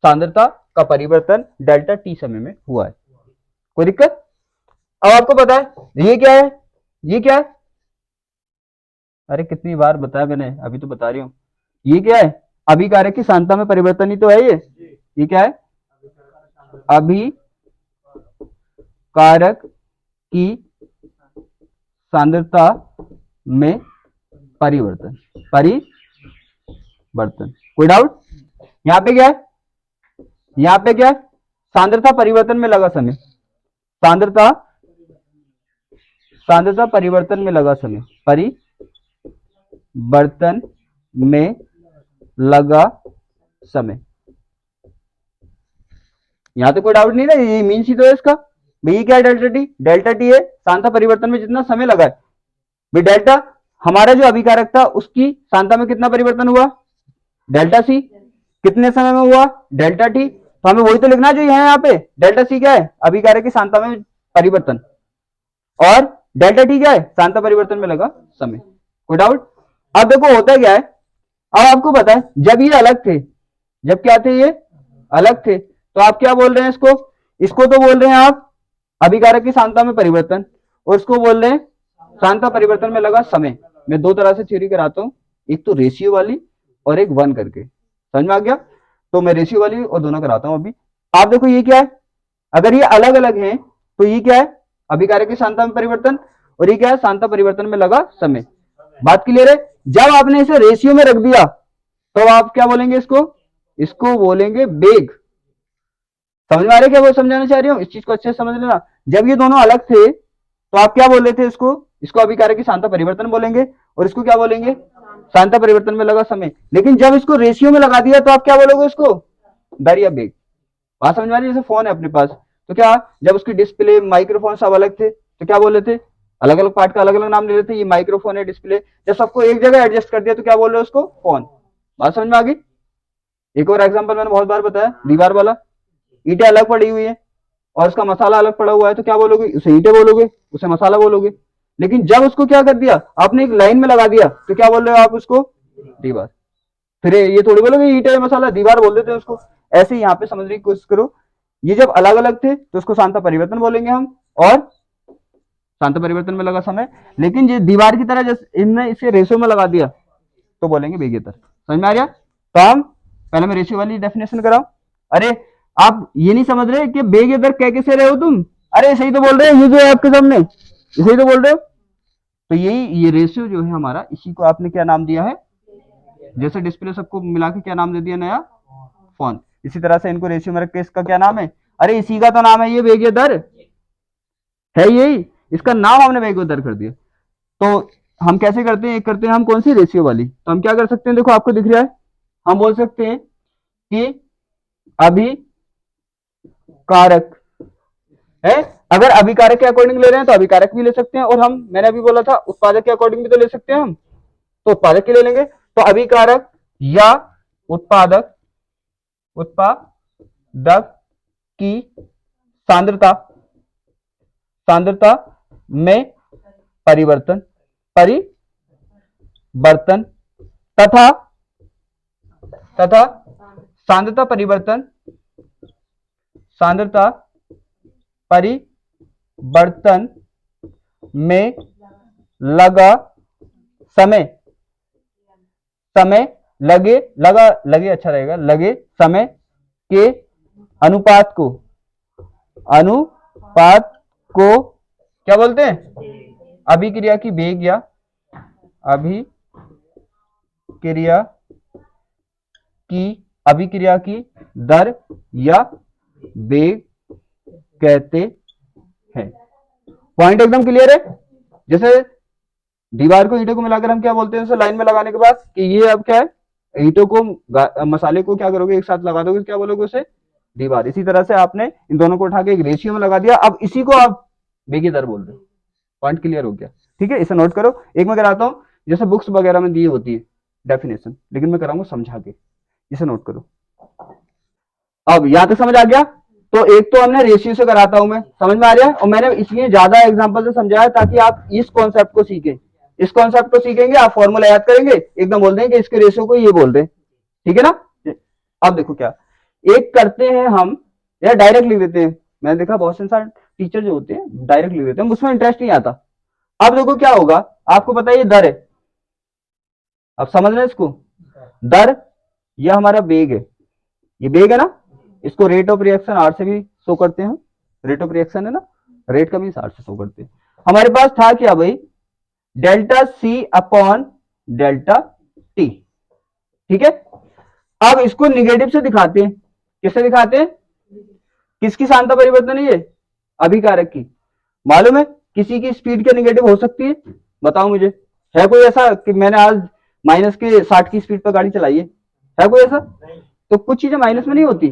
सांद्रता का परिवर्तन डेल्टा टी समय में हुआ है। कोई दिक्कत। अब आपको पता है ये क्या है, ये क्या है, अरे कितनी बार बताया मैंने, अभी तो बता रही हूं। ये क्या है, अभिकारक की सांद्रता में परिवर्तन ही तो है ये क्या है, अभिकारक कारक की सांद्रता में परिवर्तन। कोई डाउट? यहां पे क्या है, यहां पे क्या है, सांद्रता परिवर्तन में लगा समय, सांद्रता परिवर्तन में लगा समय, परिवर्तन में लगा समय। यहां तो कोई डाउट नहीं ना, ये मीन सी तो है इसका भाई। क्या है डेल्टा टी? डेल्टा टी है सांद्रता परिवर्तन में जितना समय लगा है भाई। डेल्टा हमारा जो अभिकारक था उसकी सांद्रता में कितना परिवर्तन हुआ? Delta c. कितने समय में हुआ? Delta t. तो हमें वही तो लिखना जो है यहाँ पे। डेल्टा सी क्या है? अभिकारक की सांद्रता में परिवर्तन, और डेल्टा टी क्या है? सांद्रता परिवर्तन में लगा समय। कोई डाउट? अब देखो होता क्या है, अब आपको पता है जब ये अलग थे, जब क्या थे ये अलग थे, तो आप क्या बोल रहे हैं इसको? इसको तो बोल रहे हैं आप अभिकारक की सांद्रता में परिवर्तन, और इसको बोल रहे हैं सांद्रता परिवर्तन में लगा समय। मैं दो तरह से थ्योरी कराता हूं, एक तो रेशियो वाली और एक वन करके। समझ में आ गया? तो मैं रेशियो वाली और दोनों कराता हूं अभी। आप देखो ये क्या है, अगर ये अलग अलग हैं तो ये क्या है? अभिकारक की सांद्रता में परिवर्तन, और ये क्या है? सांद्रता परिवर्तन में लगा समय। बात क्लियर है? जब आपने इसे रेशियो में रख दिया तो आप क्या बोलेंगे इसको? इसको बोलेंगे वेग। समझ में आ रहा है क्या वो समझाना चाह रही हूं? इस चीज को अच्छे से समझ लेना। जब ये दोनों अलग थे तो आप क्या बोल रहे थे इसको? इसको अभिकारक की सांद्रता परिवर्तन बोलेंगे, और इसको क्या बोलेंगे? सांद्रता परिवर्तन में लगा समय। लेकिन जब इसको रेशियो में लगा दिया तो आप क्या बोलोगे इसको? दर या वेग। बात समझ में आ रही है? जैसे फोन है अपने पास, तो क्या जब उसकी डिस्प्ले माइक्रोफोन सब अलग थे तो क्या बोल रहे थे? अलग अलग पार्ट का अलग अलग नाम ले रहे थे, ये माइक्रोफोन है, डिस्प्ले। जब सबको एक जगह एडजस्ट कर दिया तो क्या बोल रहे हो उसको? फोन। बात समझ में आ गई? एक और एग्जांपल मैंने बहुत बार बताया, दीवार वाला। ईंटें अलग पड़ी हुई है और उसका मसाला अलग पड़ा हुआ है, तो क्या बोलोगे? उसे ईंटें बोलोगे, उसे मसाला बोलोगे। लेकिन जब उसको क्या कर दिया आपने? एक लाइन में लगा दिया, तो क्या बोल रहे हो आप उसको? दीवार। फिर ये थोड़ी बोलोगे ईंटें मसाला, दीवार बोल देते हैं उसको। ऐसे ही यहाँ पे समझने की कोशिश करो, ये जब अलग अलग थे तो उसको सांद्रता परिवर्तन बोलेंगे हम, और सांद्रता परिवर्तन में लगा समय। लेकिन ये दीवार की तरह जैसे इनने इसे रेशियो में लगा दिया तो बोलेंगे वेगेतर। समझ में आ गया? तो हम पहले मैं रेशियो वाली डेफिनेशन कराऊं। अरे आप ये नहीं समझ रहे कि वेगेतर कह कैसे रहे हो तुम? अरे सही तो बोल रहे हो, ये जो है आपके सामने, सही तो बोल रहे हो। तो यही ये रेशियो जो है हमारा, इसी को आपने क्या नाम दिया है? जैसे डिस्प्ले सबको मिला के क्या नाम दे दिया नया? फोन। इसी तरह से इनको रेशियो में रख के इसका क्या नाम है? अरे इसी का तो नाम है ये वेगीय दर है, यही इसका नाम हमने वेगीय दर कर दिया। तो हम कैसे करते हैं? एक करते हैं हम कौन सी? रेशियो वाली। तो हम क्या कर सकते हैं, देखो आपको दिख रहा है, हम बोल सकते हैं कि अभिकारक है। अगर अभिकारक के अकॉर्डिंग ले रहे हैं तो अभिकारक भी ले सकते हैं, और हम मैंने अभी बोला था उत्पादक के अकॉर्डिंग भी तो ले सकते हैं हम, तो उत्पादक के ले लेंगे। तो अभिकारक या उत्पादक की सांद्रता में परिवर्तन तथा सांद्रता परिवर्तन में लगा लगे अच्छा रहेगा, लगे समय के अनुपात को क्या बोलते हैं? अभिक्रिया की वेग या अभिक्रिया की दर या वेग कहते हैं। पॉइंट एकदम क्लियर है? जैसे दीवार को ईंटों को मिलाकर हम क्या बोलते हैं? जैसे लाइन में लगाने के बाद कि ये अब क्या है? ईंटों को मसाले को क्या करोगे? एक साथ लगा दोगे, क्या बोलोगे उसे? दीवार। इसी तरह से आपने इन दोनों को उठा के एक रेशियो में लगा दिया, अब इसी को आप वेगीय दर बोल रहे हो। पॉइंट क्लियर हो गया? ठीक है, इसे नोट करो। एक मैं कराता हूं, जैसे बुक्स वगैरह में दी होती है डेफिनेशन, लेकिन मैं कराऊंगा समझा के, इसे नोट करो। अब यहां तक समझ आ गया? तो एक तो हमने रेशियो से कराता हूं मैं, समझ में आ रहा है? और मैंने इसलिए ज्यादा एग्जांपल से समझाया ताकि आप इस कॉन्सेप्ट को सीखें। इस कॉन्सेप्ट को सीखेंगे, आप फॉर्मूला याद करेंगे, एकदम बोल देंगे इसके रेशियो को ये बोल रहे हैं। ठीक है ना? अब देखो क्या एक करते हैं हम, या डायरेक्ट लिख देते हैं। मैंने देखा बहुत से इंसान टीचर जो होते हैं डायरेक्ट लिख देते हैं, उसमें इंटरेस्ट नहीं आता। अब देखो क्या होगा, आपको पता है ये दर है, अब समझ रहे इसको? दर यह हमारा वेग है, ये वेग है ना, इसको रेट ऑफ रिएक्शन आर से भी शो करते हैं। रेट ऑफ रिएक्शन है ना, रेट का मीन्स 8 से शो करते हैं। हमारे पास था क्या भाई, delta c upon delta t, ठीक है। अब इसको निगेटिव से दिखाते हैं, किससे दिखाते हैं, किसकी सांद्रता परिवर्तन है ये, अभिकारक की। मालूम है किसी की स्पीड क्या निगेटिव हो सकती है, बताओ मुझे, है कोई ऐसा कि मैंने आज माइनस के 60 की स्पीड पर गाड़ी चलाई है कोई ऐसा? तो कुछ चीजें माइनस में नहीं होती।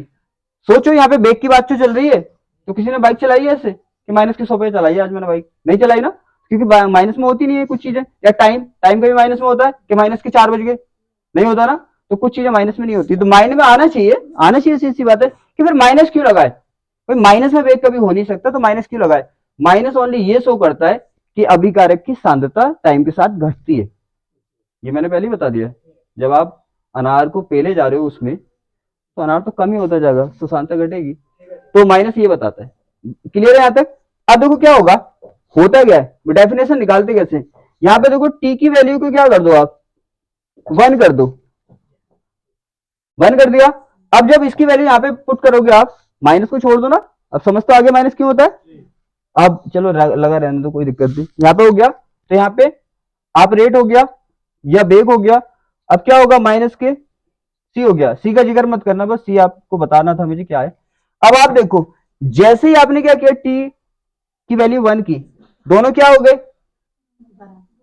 सोचो यहाँ पे बेग की बात तो चल रही है, तो किसी ने बाइक चलाई है ऐसे कि माइनस के 100 पे चलाई है आज मैंने बाइक, नहीं चलाई ना, क्योंकि माइनस में होती नहीं है कुछ चीजें। या टाइम टाइम का भी माइनस में होता है कि माइनस के 4 बज गए, नहीं होता ना, तो कुछ चीजें माइनस में नहीं होती। तो माइंड में आना चाहिए सी बात है कि फिर माइनस क्यों लगाए, भाई माइनस में वेग कभी हो नहीं सकता, तो माइनस क्यों लगाए। माइनस ओनली ये शो करता है कि अभिकारक की सांद्रता टाइम के साथ घटती है, ये मैंने पहले ही बता दिया। जब आप अनार को पेले जा रहे हो उसमें, तो अनार तो कम ही होता जाएगा, तो सांद्रता घटेगी, तो माइनस ये बताता है। क्लियर है यहाँ तक? अब देखो क्या होगा, होता क्या है, डेफिनेशन निकालते कैसे, यहाँ पे देखो टी की वैल्यू को क्या कर दो आप, 1 कर दो, 1 कर दिया। अब जब इसकी वैल्यू यहाँ पे पुट करोगे आप, माइनस को छोड़ दो ना, अब समझ तो आगे माइनस क्यों होता है। अब चलो लगा रहने दो, कोई दिक्कत नहीं, यहाँ पे हो गया, तो यहाँ पे आप रेट हो गया या बेग हो गया। अब क्या होगा, माइनस के सी हो गया, सी का जिक्र मत करना, बस सी आपको बताना था मुझे क्या है। अब आप देखो, जैसे ही आपने क्या किया, टी की वैल्यू 1 की, दोनों क्या हो गए,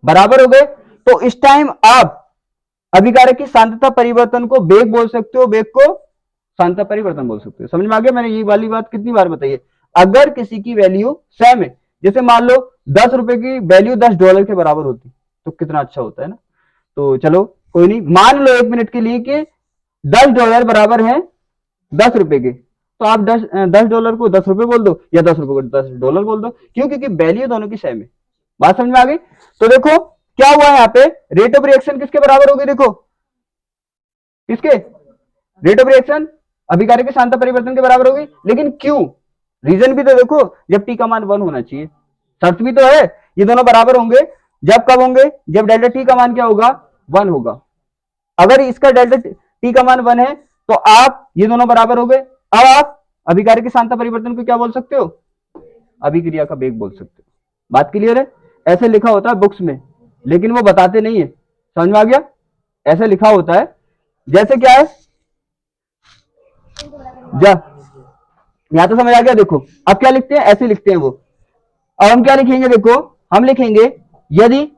बराबर हो गए। तो इस टाइम आप अभिकारक की सांद्रता परिवर्तन को बेग बोल सकते हो, बेग को सांद्रता परिवर्तन बोल सकते हो। समझ में आ गया, मैंने ये वाली बात कितनी बार बताई है। अगर किसी की वैल्यू सेम है, जैसे मान लो 10 रुपए की वैल्यू $10 के बराबर होती, तो कितना अच्छा होता है ना। तो चलो कोई नहीं, मान लो 1 मिनट के लिए कि $10 बराबर है 10 रुपए के, तो आप $10 को 10 रुपए बोल दो, या 10 रुपए को $10 बोल दो, क्यों, क्योंकि वैल्यू दोनों की सेम है। बात समझ में आ गई? तो देखो क्या हुआ यहाँ पे, रेट ऑफ रिएक्शन किसके बराबर होगी, देखो किसके, रेट ऑफ रिएक्शन अभिकारक की सांद्रता परिवर्तन के बराबर होगी। लेकिन क्यों, रीजन भी तो देखो, जब टी का मान 1 होना चाहिए, शर्त भी तो है, ये दोनों बराबर होंगे जब कब होंगे, जब डेल्टा टी का मान क्या होगा, 1 होगा। अगर इसका डेल्टा टी का मान 1 है, तो आप ये दोनों बराबर हो गए। अब आप अभिकारक की सांद्रता परिवर्तन को क्या बोल सकते हो, अभिक्रिया का बेग बोल सकते हो। बात क्लियर है? ऐसे लिखा होता है बुक्स में, लेकिन वो बताते नहीं है। समझ में आ गया? ऐसे लिखा होता है, जैसे क्या है, जा यहां तो समझ आ गया। देखो अब क्या लिखते हैं, ऐसे लिखते हैं वो। अब हम क्या लिखेंगे, देखो हम लिखेंगे यदि,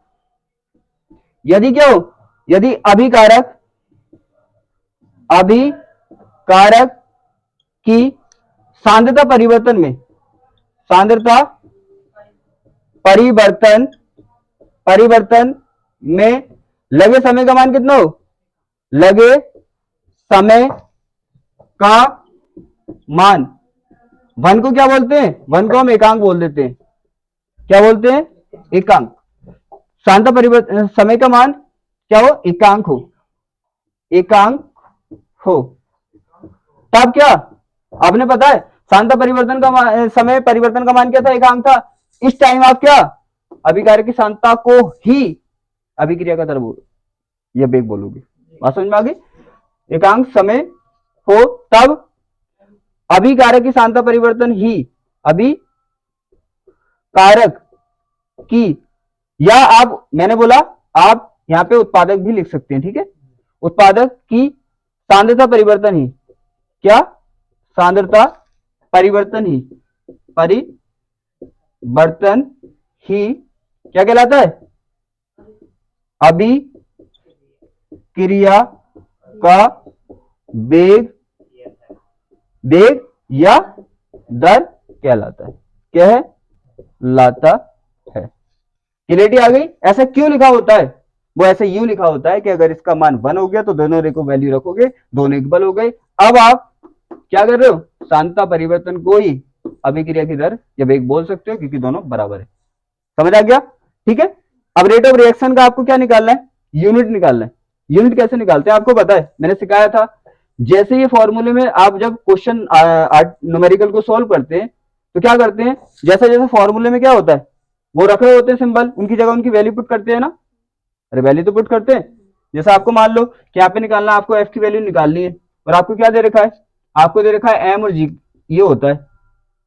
यदि क्या हो, यदि अभिकारक अभिकारक की सांद्रता परिवर्तन में, सांद्रता परिवर्तन परिवर्तन में लगे समय का मान कितना हो, लगे समय का मान, 1 को क्या बोलते हैं, 1 को हम एकांक बोल देते हैं, क्या बोलते हैं, एकांक। सांद्रता परिवर्तन समय का मान क्या हो, एकांक हो, एकांक हो, तब क्या, आपने पता है सांद्रता परिवर्तन का समय परिवर्तन का मान क्या था, एकांक था। इस टाइम आप क्या अभिकारक की सांद्रता को ही अभिक्रिया का दर बोल या बेग बोलोगे। बात समझ में आ गई? एकांक समय हो तब अभिकारक की सांद्रता परिवर्तन ही अभिकारक की, या आप, मैंने बोला आप यहां पे उत्पादक भी लिख सकते हैं, ठीक है, उत्पादक की सांद्रता परिवर्तन ही, क्या, सांद्रता परिवर्तन ही, परिवर्तन ही क्या कहलाता है, अभिक्रिया का बेग, बेग या दर कहलाता है, क्या है, लाता है। क्लियरिटी आ गई? ऐसा क्यों लिखा होता है, वो ऐसे यूं लिखा होता है कि अगर इसका मान 1 हो गया तो दोनों रे को वैल्यू रखोगे, दोनों इक्वल हो गए। अब आप क्या कर रहे हो, सांद्रता परिवर्तन को ही अभिक्रिया की दर या बेग बोल सकते हो, क्योंकि दोनों बराबर है। समझ आ गया? ठीक है। अब रेट ऑफ रिएक्शन का आपको क्या निकालना है, यूनिट निकालना है। यूनिट कैसे निकालते हैं आपको पता है, मैंने सिखाया था। जैसे ये फॉर्मूले में आप जब क्वेश्चन न्यूमेरिकल को सॉल्व करते हैं, तो क्या करते हैं, जैसे जैसे फॉर्मूले में क्या होता है, वो रखे होते हैं सिंबल, उनकी जगह उनकी वैल्यू पुट करते हैं ना, अरे वैल्यू तो पुट करते हैं। जैसे आपको मान लो कि यहाँ पे निकालना, आपको एफ की वैल्यू निकालनी है, और आपको क्या दे रखा है, आपको दे रखा है एम और जी, ये होता है,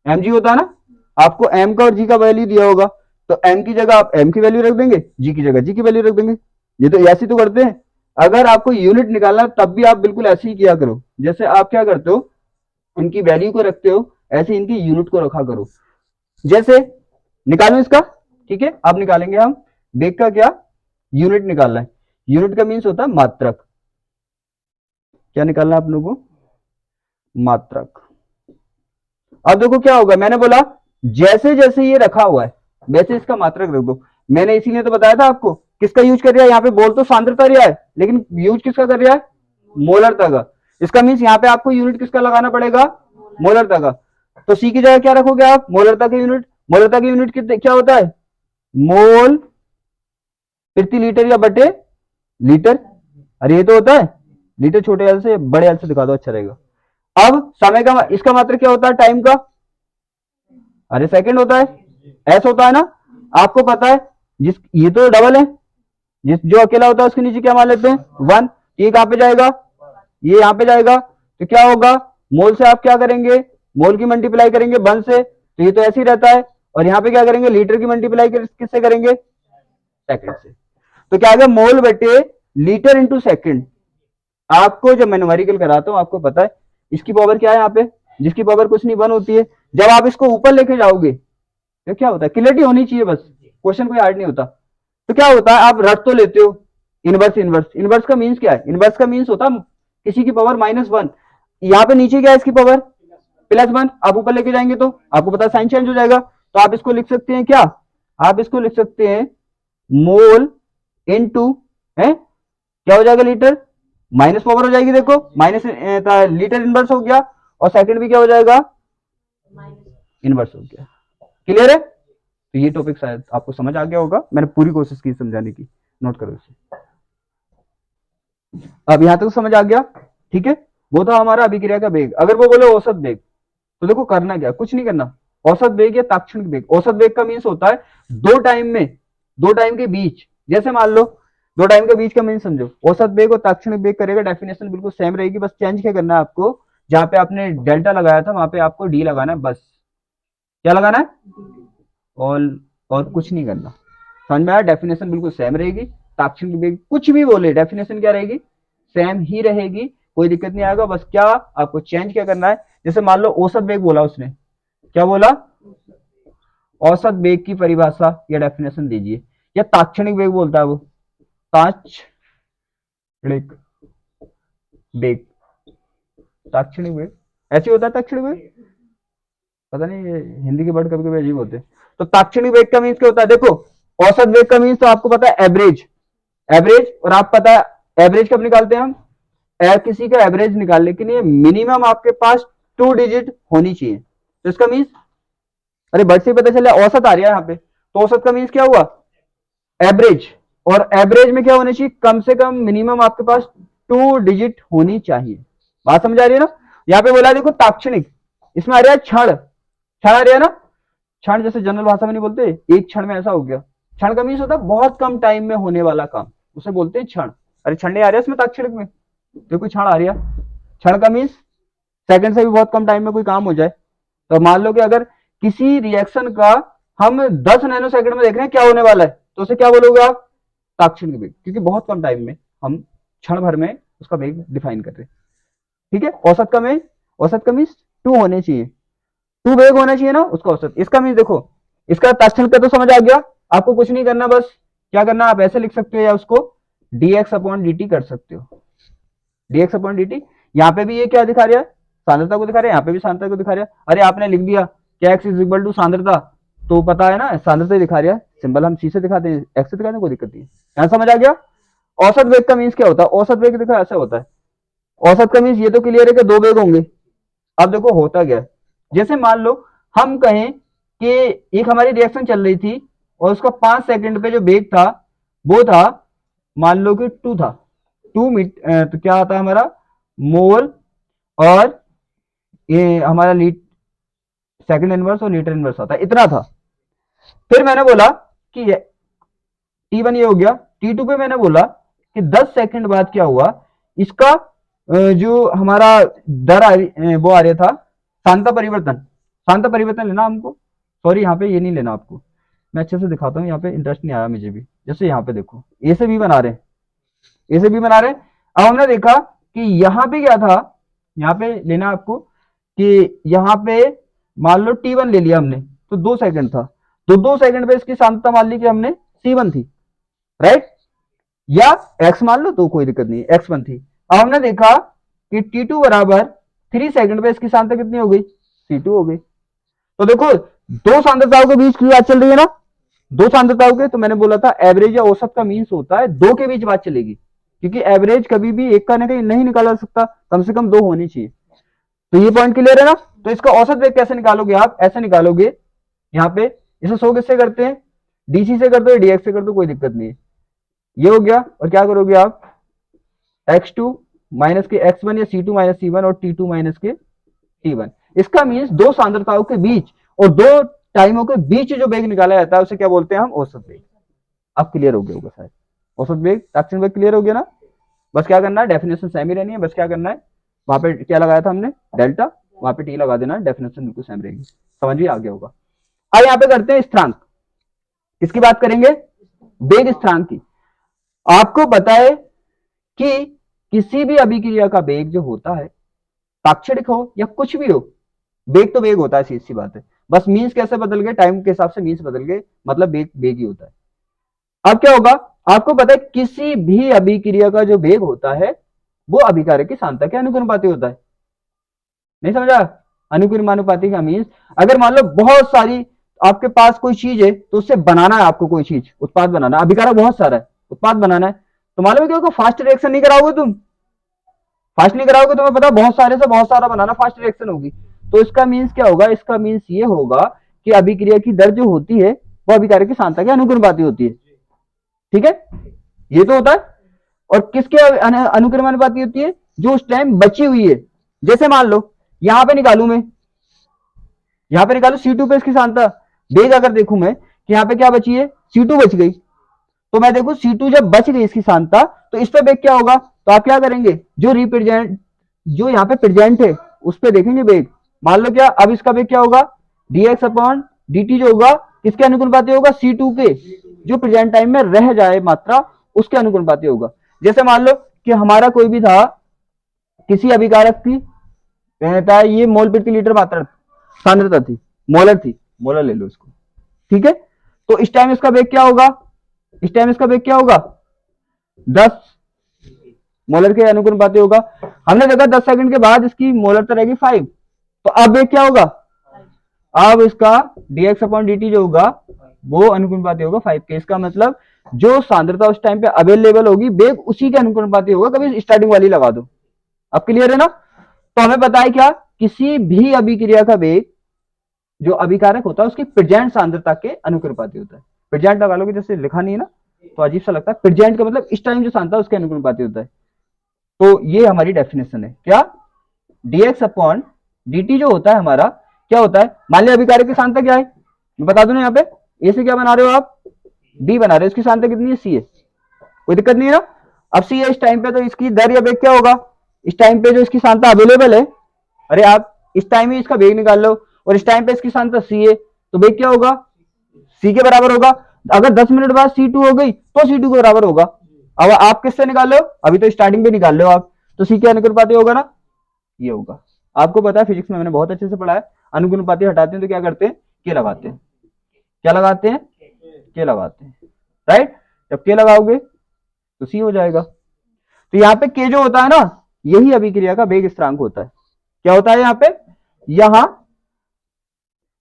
एम जी होता है ना। आपको m का और g का वैल्यू दिया होगा, तो m की जगह आप m की वैल्यू रख देंगे, g की जगह g की वैल्यू रख देंगे। ये तो ऐसे तो करते हैं। अगर आपको यूनिट निकालना तब भी आप बिल्कुल ऐसे ही किया करो, जैसे आप क्या करते हो, इनकी वैल्यू को रखते हो, ऐसे इनकी यूनिट को रखा करो। जैसे निकालो इसका, ठीक है, अब निकालेंगे हम बेग का क्या, यूनिट निकालना है। यूनिट का मीन्स होता है मात्रक। क्या निकालना है आप लोगों को, मात्रक। अब देखो क्या होगा, मैंने बोला जैसे जैसे ये रखा हुआ है वैसे इसका मात्रक रख दो। मैंने इसीलिए तो बताया था आपको, किसका यूज कर रहा है यहाँ पे, बोल तो सांद्रता रहा है लेकिन यूज किसका कर रहा है, मोलरता का। इसका मीन्स यहाँ पे आपको यूनिट किसका लगाना पड़ेगा, मोलरता का। तो सी की जगह क्या रखोगे आप, मोलरता की यूनिट। मोलरता की यूनिट क्या होता है, मोल प्रति लीटर या बटे लीटर। अरे ये तो होता है लीटर, छोटे एल से बड़े एल से दिखा दो अच्छा रहेगा। अब समय का, इसका मात्र क्या होता है, टाइम का, अरे सेकंड होता है, एस होता है ना। आपको पता है जिस, ये तो डबल है, जिस जो अकेला होता है उसके नीचे क्या मान लेते हैं, वन। ये कहां पे जाएगा, ये यहां पे जाएगा, तो क्या होगा, मोल से आप क्या करेंगे, मोल की मल्टीप्लाई करेंगे वन से, तो ये तो ऐसे ही रहता है। और यहाँ पे क्या करेंगे, लीटर की मल्टीप्लाई किससे करेंगे, सेकंड से। तो क्या आएगा, मोल बटे लीटर इंटू सेकंड। आपको जब मैं न्यूमेरिकल कराता हूं आपको पता है इसकी पावर क्या है यहाँ पे, जिसकी पावर कुछ नहीं वन होती है। जब आप इसको ऊपर लेके जाओगे तो क्या होता है, क्लियरिटी होनी चाहिए बस, क्वेश्चन कोई हार्ड नहीं होता। तो क्या होता है, आप रट तो लेते हो इनवर्स। इनवर्स इनवर्स का मीन्स क्या है, इनवर्स का मीन्स होता है किसी की पावर माइनस वन। यहाँ पे नीचे क्या है, इसकी पावर प्लस वन। आप ऊपर लेके जाएंगे तो आपको पता है साइन चेंज हो जाएगा। तो आप इसको लिख सकते हैं क्या, आप इसको लिख सकते हैं मोल इनटू है, क्या हो जाएगा, लीटर, माइनस पावर हो जाएगी, देखो माइनस लीटर इनवर्स हो गया, और सेकंड भी क्या हो जाएगा, इनवर्स हो गया। क्लियर है। तो ये टॉपिक शायद आपको समझ आ गया होगा, मैंने पूरी कोशिश की समझाने की, नोट करो इसे। अब यहां तक समझ आ गया, ठीक है। वो था हमारा अभिक्रिया का वेग। अगर वो बोले औसत वेग, तो देखो करना क्या, कुछ नहीं करना। औसत वेग या ताक्षणिक वेग, औसत वेग का मीन्स होता है दो टाइम में, दो टाइम के बीच, जैसे मान लो दो टाइम के बीच का मीन्स समझो। औसत वेग और ताक्षणिक वेग करेगा, डेफिनेशन बिल्कुल सेम रहेगी, बस चेंज क्या करना है आपको, जहां पे आपने डेल्टा लगाया था वहां पे आपको डी लगाना है, बस। क्या लगाना है, और कुछ नहीं करना। समझ में आया, डेफिनेशन बिल्कुल सेम रहेगी। ताक्षणिक वेग कुछ भी बोले, डेफिनेशन क्या रहेगी, सेम ही रहेगी, कोई दिक्कत नहीं आएगा। बस क्या आपको चेंज क्या करना है, जैसे मान लो औसत वेग बोला उसने, क्या बोला, औसत वेग की परिभाषा या डेफिनेशन दीजिए, या ताक्षणिक वेग बोलता है वो, ताक्षणिक वेग, ताक्षणिक वेग ऐसे होता है। ताक्षणिक वेग पता नहीं, हिंदी के वर्ड कभी कभी अजीब होते हैं। तो ताक्षणिक वेग का मीन्स क्या होता है, देखो औसत वेग का मीन्स तो आपको पता है एवरेज, एवरेज, और आप पता है एवरेज कब निकालते हैं हम, किसी का एवरेज निकालने के लिए मिनिमम आपके पास 2 डिजिट होनी चाहिए। तो इसका मीन्स, अरे बट से पता चला औसत आ रहा है यहाँ पे, तो औसत का मीन्स क्या हुआ, एवरेज। और एवरेज में क्या होना चाहिए, कम से कम मिनिमम आपके पास 2 डिजिट होनी चाहिए। बात समझ आ रही है ना। यहाँ पे बोला देखो ताक्षणिक, इसमें आ रहा है क्षण, क्षण आ रहा है ना। क्षण जैसे जनरल भाषा में नहीं बोलते एक क्षण में ऐसा हो गया, क्षण का मीन्स होता है बहुत कम टाइम में होने वाला काम, उसे बोलते हैं क्षण। अरे क्षण नहीं आ रहा है इसमें ताक्षणिक में, देखो क्षण आ रहा, क्षण का मीन्स सेकंड से भी बहुत कम टाइम में कोई काम हो जाए। तो मान लो कि अगर किसी रिएक्शन का हम 10 नैनो सेकंड में देख रहे हैं क्या होने वाला है, तो उसे क्या बोलोगे आप, ताक्षणिक वेग, क्योंकि बहुत कम टाइम में हम क्षण भर में उसका वेग डिफाइन कर रहे हैं। ठीक है। औसत का में, औसत का मीन्स 2 होने चाहिए, 2 वेग होना चाहिए ना उसका औसत। इसका मीन्स देखो, इसका ताक्षणिक का तो समझ आ गया, आपको कुछ नहीं करना, बस क्या करना, आप ऐसे लिख सकते हो या उसको dx अपॉन dt कर सकते हो, dx अपॉन dt। यहाँ पे भी ये क्या दिखा रहा है, सांद्रता को दिखा रहा है, यहाँ पे भी सांद्रता को दिखा रहा है। अरे आपने लिख दिया क्या x इज इक्वल टू सांद्रता, तो पता है ना सांद्रता ही दिखा रहा है, सिंबल हम सी से दिखाते हैं, एक्स से दिखाते हैं, कोई दिक्कत नहीं है। यहाँ समझ आ गया। औसत वेग का मीन्स क्या होता है, औसत वेग देखो ऐसा होता है, औसत का मीन्स ये तो क्लियर है कि 2 वेग होंगे। अब देखो होता क्या, जैसे मान लो हम कहें कि एक हमारी रिएक्शन चल रही थी और उसका 5 सेकंड पे जो वेग था वो था, मान लो कि 2 था, 2 तो क्या आता है हमारा मोल, और ये हमारा सेकंड इनवर्स और लीटर इनवर्स आता है, इतना था। फिर मैंने बोला कि T1 ये हो गया, T2 पे मैंने बोला कि 10 सेकंड बाद क्या हुआ, इसका जो हमारा दर वो आ रहा था, सांद्रता परिवर्तन, सांद्रता परिवर्तन लेना हमको, सॉरी यहाँ पे ये नहीं लेना आपको, मैं अच्छे से दिखाता हूँ, यहाँ पे इंटरेस्ट नहीं आया मुझे भी। जैसे यहाँ पे देखो ए से बी बना रहे हैं, ए से बी बना रहे हैं। अब हमने देखा कि यहाँ पे क्या था, यहाँ पे लेना आपको कि यहाँ पे मान लो T1 ले लिया हमने, तो 2 सेकंड था, तो 2 सेकंड पे इसकी सांद्रता मान ली कि हमने C1 थी, राइट, या x मान लो तो कोई दिक्कत नहीं, x1 थी। अब हमने देखा कि T2 बराबर 3 सेकंड पे इसकी सांद्रता कितनी हो गई, C2 हो गई। तो देखो दो सांद्रताओं के बीच की बात चल रही है ना, दो सांद्रताओं के, तो मैंने बोला था एवरेज या औसत का मीन्स होता है दो के बीच बात चलेगी, क्योंकि एवरेज कभी भी एक का नहीं निकाला सकता, कम से कम दो होनी चाहिए। तो ये पॉइंट क्लियर है ना। तो इसका औसत वेग कैसे निकालोगे आप, ऐसे निकालोगे, यहाँ पे इसे 100 किससे करते हैं, डीसी से कर दो, डीएक्स से कर दो, कोई दिक्कत नहीं है। ये हो गया, और क्या करोगे आप, x2 माइनस के x1 या c2 माइनस c1 और t2 माइनस के t1। इसका मीन्स दो सांद्रताओं के बीच और दो टाइमों के बीच जो वेग निकाला जाता है उसे क्या बोलते हैं हम, औसत वेग। अब क्लियर हो गया होगा शायद, औसत वेग, ट्रैक्शन वेग क्लियर हो गया ना। बस क्या करना है, डेफिनेशन सेम ही रहनी है, बस क्या करना है, वहां पे क्या लगाया था हमने, डेल्टा, वहां पे टी लगा देना, डेफिनेशन बिल्कुल सेम रहेगी, समझ भी आ गया होगा। अब यहाँ पे करते हैं स्थिरांक, किसकी बात करेंगे, वेग स्थिरांक की। आपको पता है कि किसी भी अभिक्रिया का वेग जो होता है, ताक्षणिक हो या कुछ भी हो, वेग तो वेग होता है, सीधी सी बात है, बस मीन्स कैसे बदल गए, टाइम के हिसाब से मीन्स बदल गए, मतलब वेग वेग ही होता है। अब क्या होगा, आपको पता है किसी भी अभिक्रिया का जो वेग होता है वो अभिकारक की सांद्रता के अनुक्रमानुपाती होता है। नहीं समझा, अनुक्रमानुपाती का मीन्स, अगर मान लो बहुत सारी आपके पास कोई चीज है, तो उससे बनाना है आपको, कोई चीज उत्पाद बनाना है, अभिकारक बहुत सारा है, उत्पाद बनाना है, तो मालूम है क्या, फास्ट रिएक्शन नहीं कराओगे तुम, फास्ट नहीं कराओगे, तुम्हें पता बहुत सारे से बहुत सारा बनाना, फास्ट रिएक्शन होगी। तो इसका मीन्स क्या होगा, इसका मीन्स ये होगा कि अभिक्रिया की दर जो होती है वो अभिकारक की सांद्रता के अनुक्रमानुपाती होती है। ठीक है, ये तो होता है। और किसके अनुक्रमानुपाती होती है, जो उस टाइम बची हुई है। जैसे मान लो यहां पे निकालू मैं, यहां पे निकालू C2 पे इसकी सांद्रता, वेग अगर देखू मैं कि यहाँ पे क्या बची है, C2 बच गई, तो मैं देखू C2 जब बच गई इसकी सांद्रता, तो इस पे वेग क्या होगा, तो आप क्या करेंगे, जो रिप्रेजेंट, जो यहाँ पे प्रेजेंट है उस पे देखेंगे वेग। मान लो क्या, अब इसका वेग क्या होगा, dx अपॉन dt जो होगा किसके अनुक्रमानुपाती होगा, C2 के, जो प्रेजेंट टाइम में रह जाए मात्रा उसके अनुक्रमानुपाती होगा। जैसे मान लो कि हमारा कोई भी था, किसी अभिकारक की कहता है ये मोल प्रति लीटर मात्रा सांद्रता थी, मोलर थी, मोलर ले लो इसको, ठीक है। तो इस टाइम इसका वेग क्या होगा, इस टाइम इसका वेग क्या होगा, 10 मोलर के अनुक्रमानुपाती होगा। हमने देखा 10 सेकंड के बाद इसकी मोलरता रहेगी 5, तो अब वेग क्या होगा, अब इसका dx अपॉन dt जो होगा वो अनुक्रमानुपाती होगा 5 के। इसका मतलब जो सांद्रता उस टाइम पे अवेलेबल होगी वेग उसी के अनुक्रमानुपाती होगा, कभी स्टार्टिंग वाली लगा दो। अब क्लियर है ना। तो हमें पता है क्या, किसी भी अभिक्रिया का वेग जो अभिकारक होता है उसकी प्रेजेंट सांद्रता के अनुक्रमानुपाती होता है। प्रेजेंट लगा लोगे, जैसे लिखा नहीं है ना तो अजीब सा लगता है, प्रेजेंट का मतलब इस टाइम जो सांद्रता उसके अनुक्रमानुपाती होता है। तो ये हमारी डेफिनेशन है क्या, dx अपॉन dt जो होता है हमारा क्या होता है, मान लिया अभिकारक की सांद्रता क्या है, मैं बता दूं ना, यहाँ पे ए से क्या बना रहे हो आप, b बना रहे हो, इसकी सांद्रता कितनी है, c है, कोई दिक्कत नहीं है ना। अब c है इस टाइम पे, तो इसकी दर या वेग क्या होगा, इस टाइम पे जो इसकी सांद्रता अवेलेबल है, अरे आप इस टाइम ही इसका वेग निकाल लो, और इस टाइम पे इसकी सांद्रता c है, तो वेग क्या होगा, c के बराबर होगा। अगर 10 मिनट बाद C2 हो गई तो C2 के बराबर होगा। अब आप किससे निकाल लो, अभी तो स्टार्टिंग पे निकाल लो आप, तो C के अनुक्रमानुपाती होगा ना, ये होगा। आपको पता है फिजिक्स में मैंने बहुत अच्छे से पढ़ा है, अनुक्रमानुपाती हटाते हैं तो क्या करते हैं, के लगाते हैं, क्या लगाते हैं, के लगाते हैं, राइट। जब के लगाओगे तो सी हो जाएगा। तो यहाँ पे के जो होता है ना, यही अभिक्रिया का वेग स्थिरांक होता है। क्या होता है यहाँ पे, यहां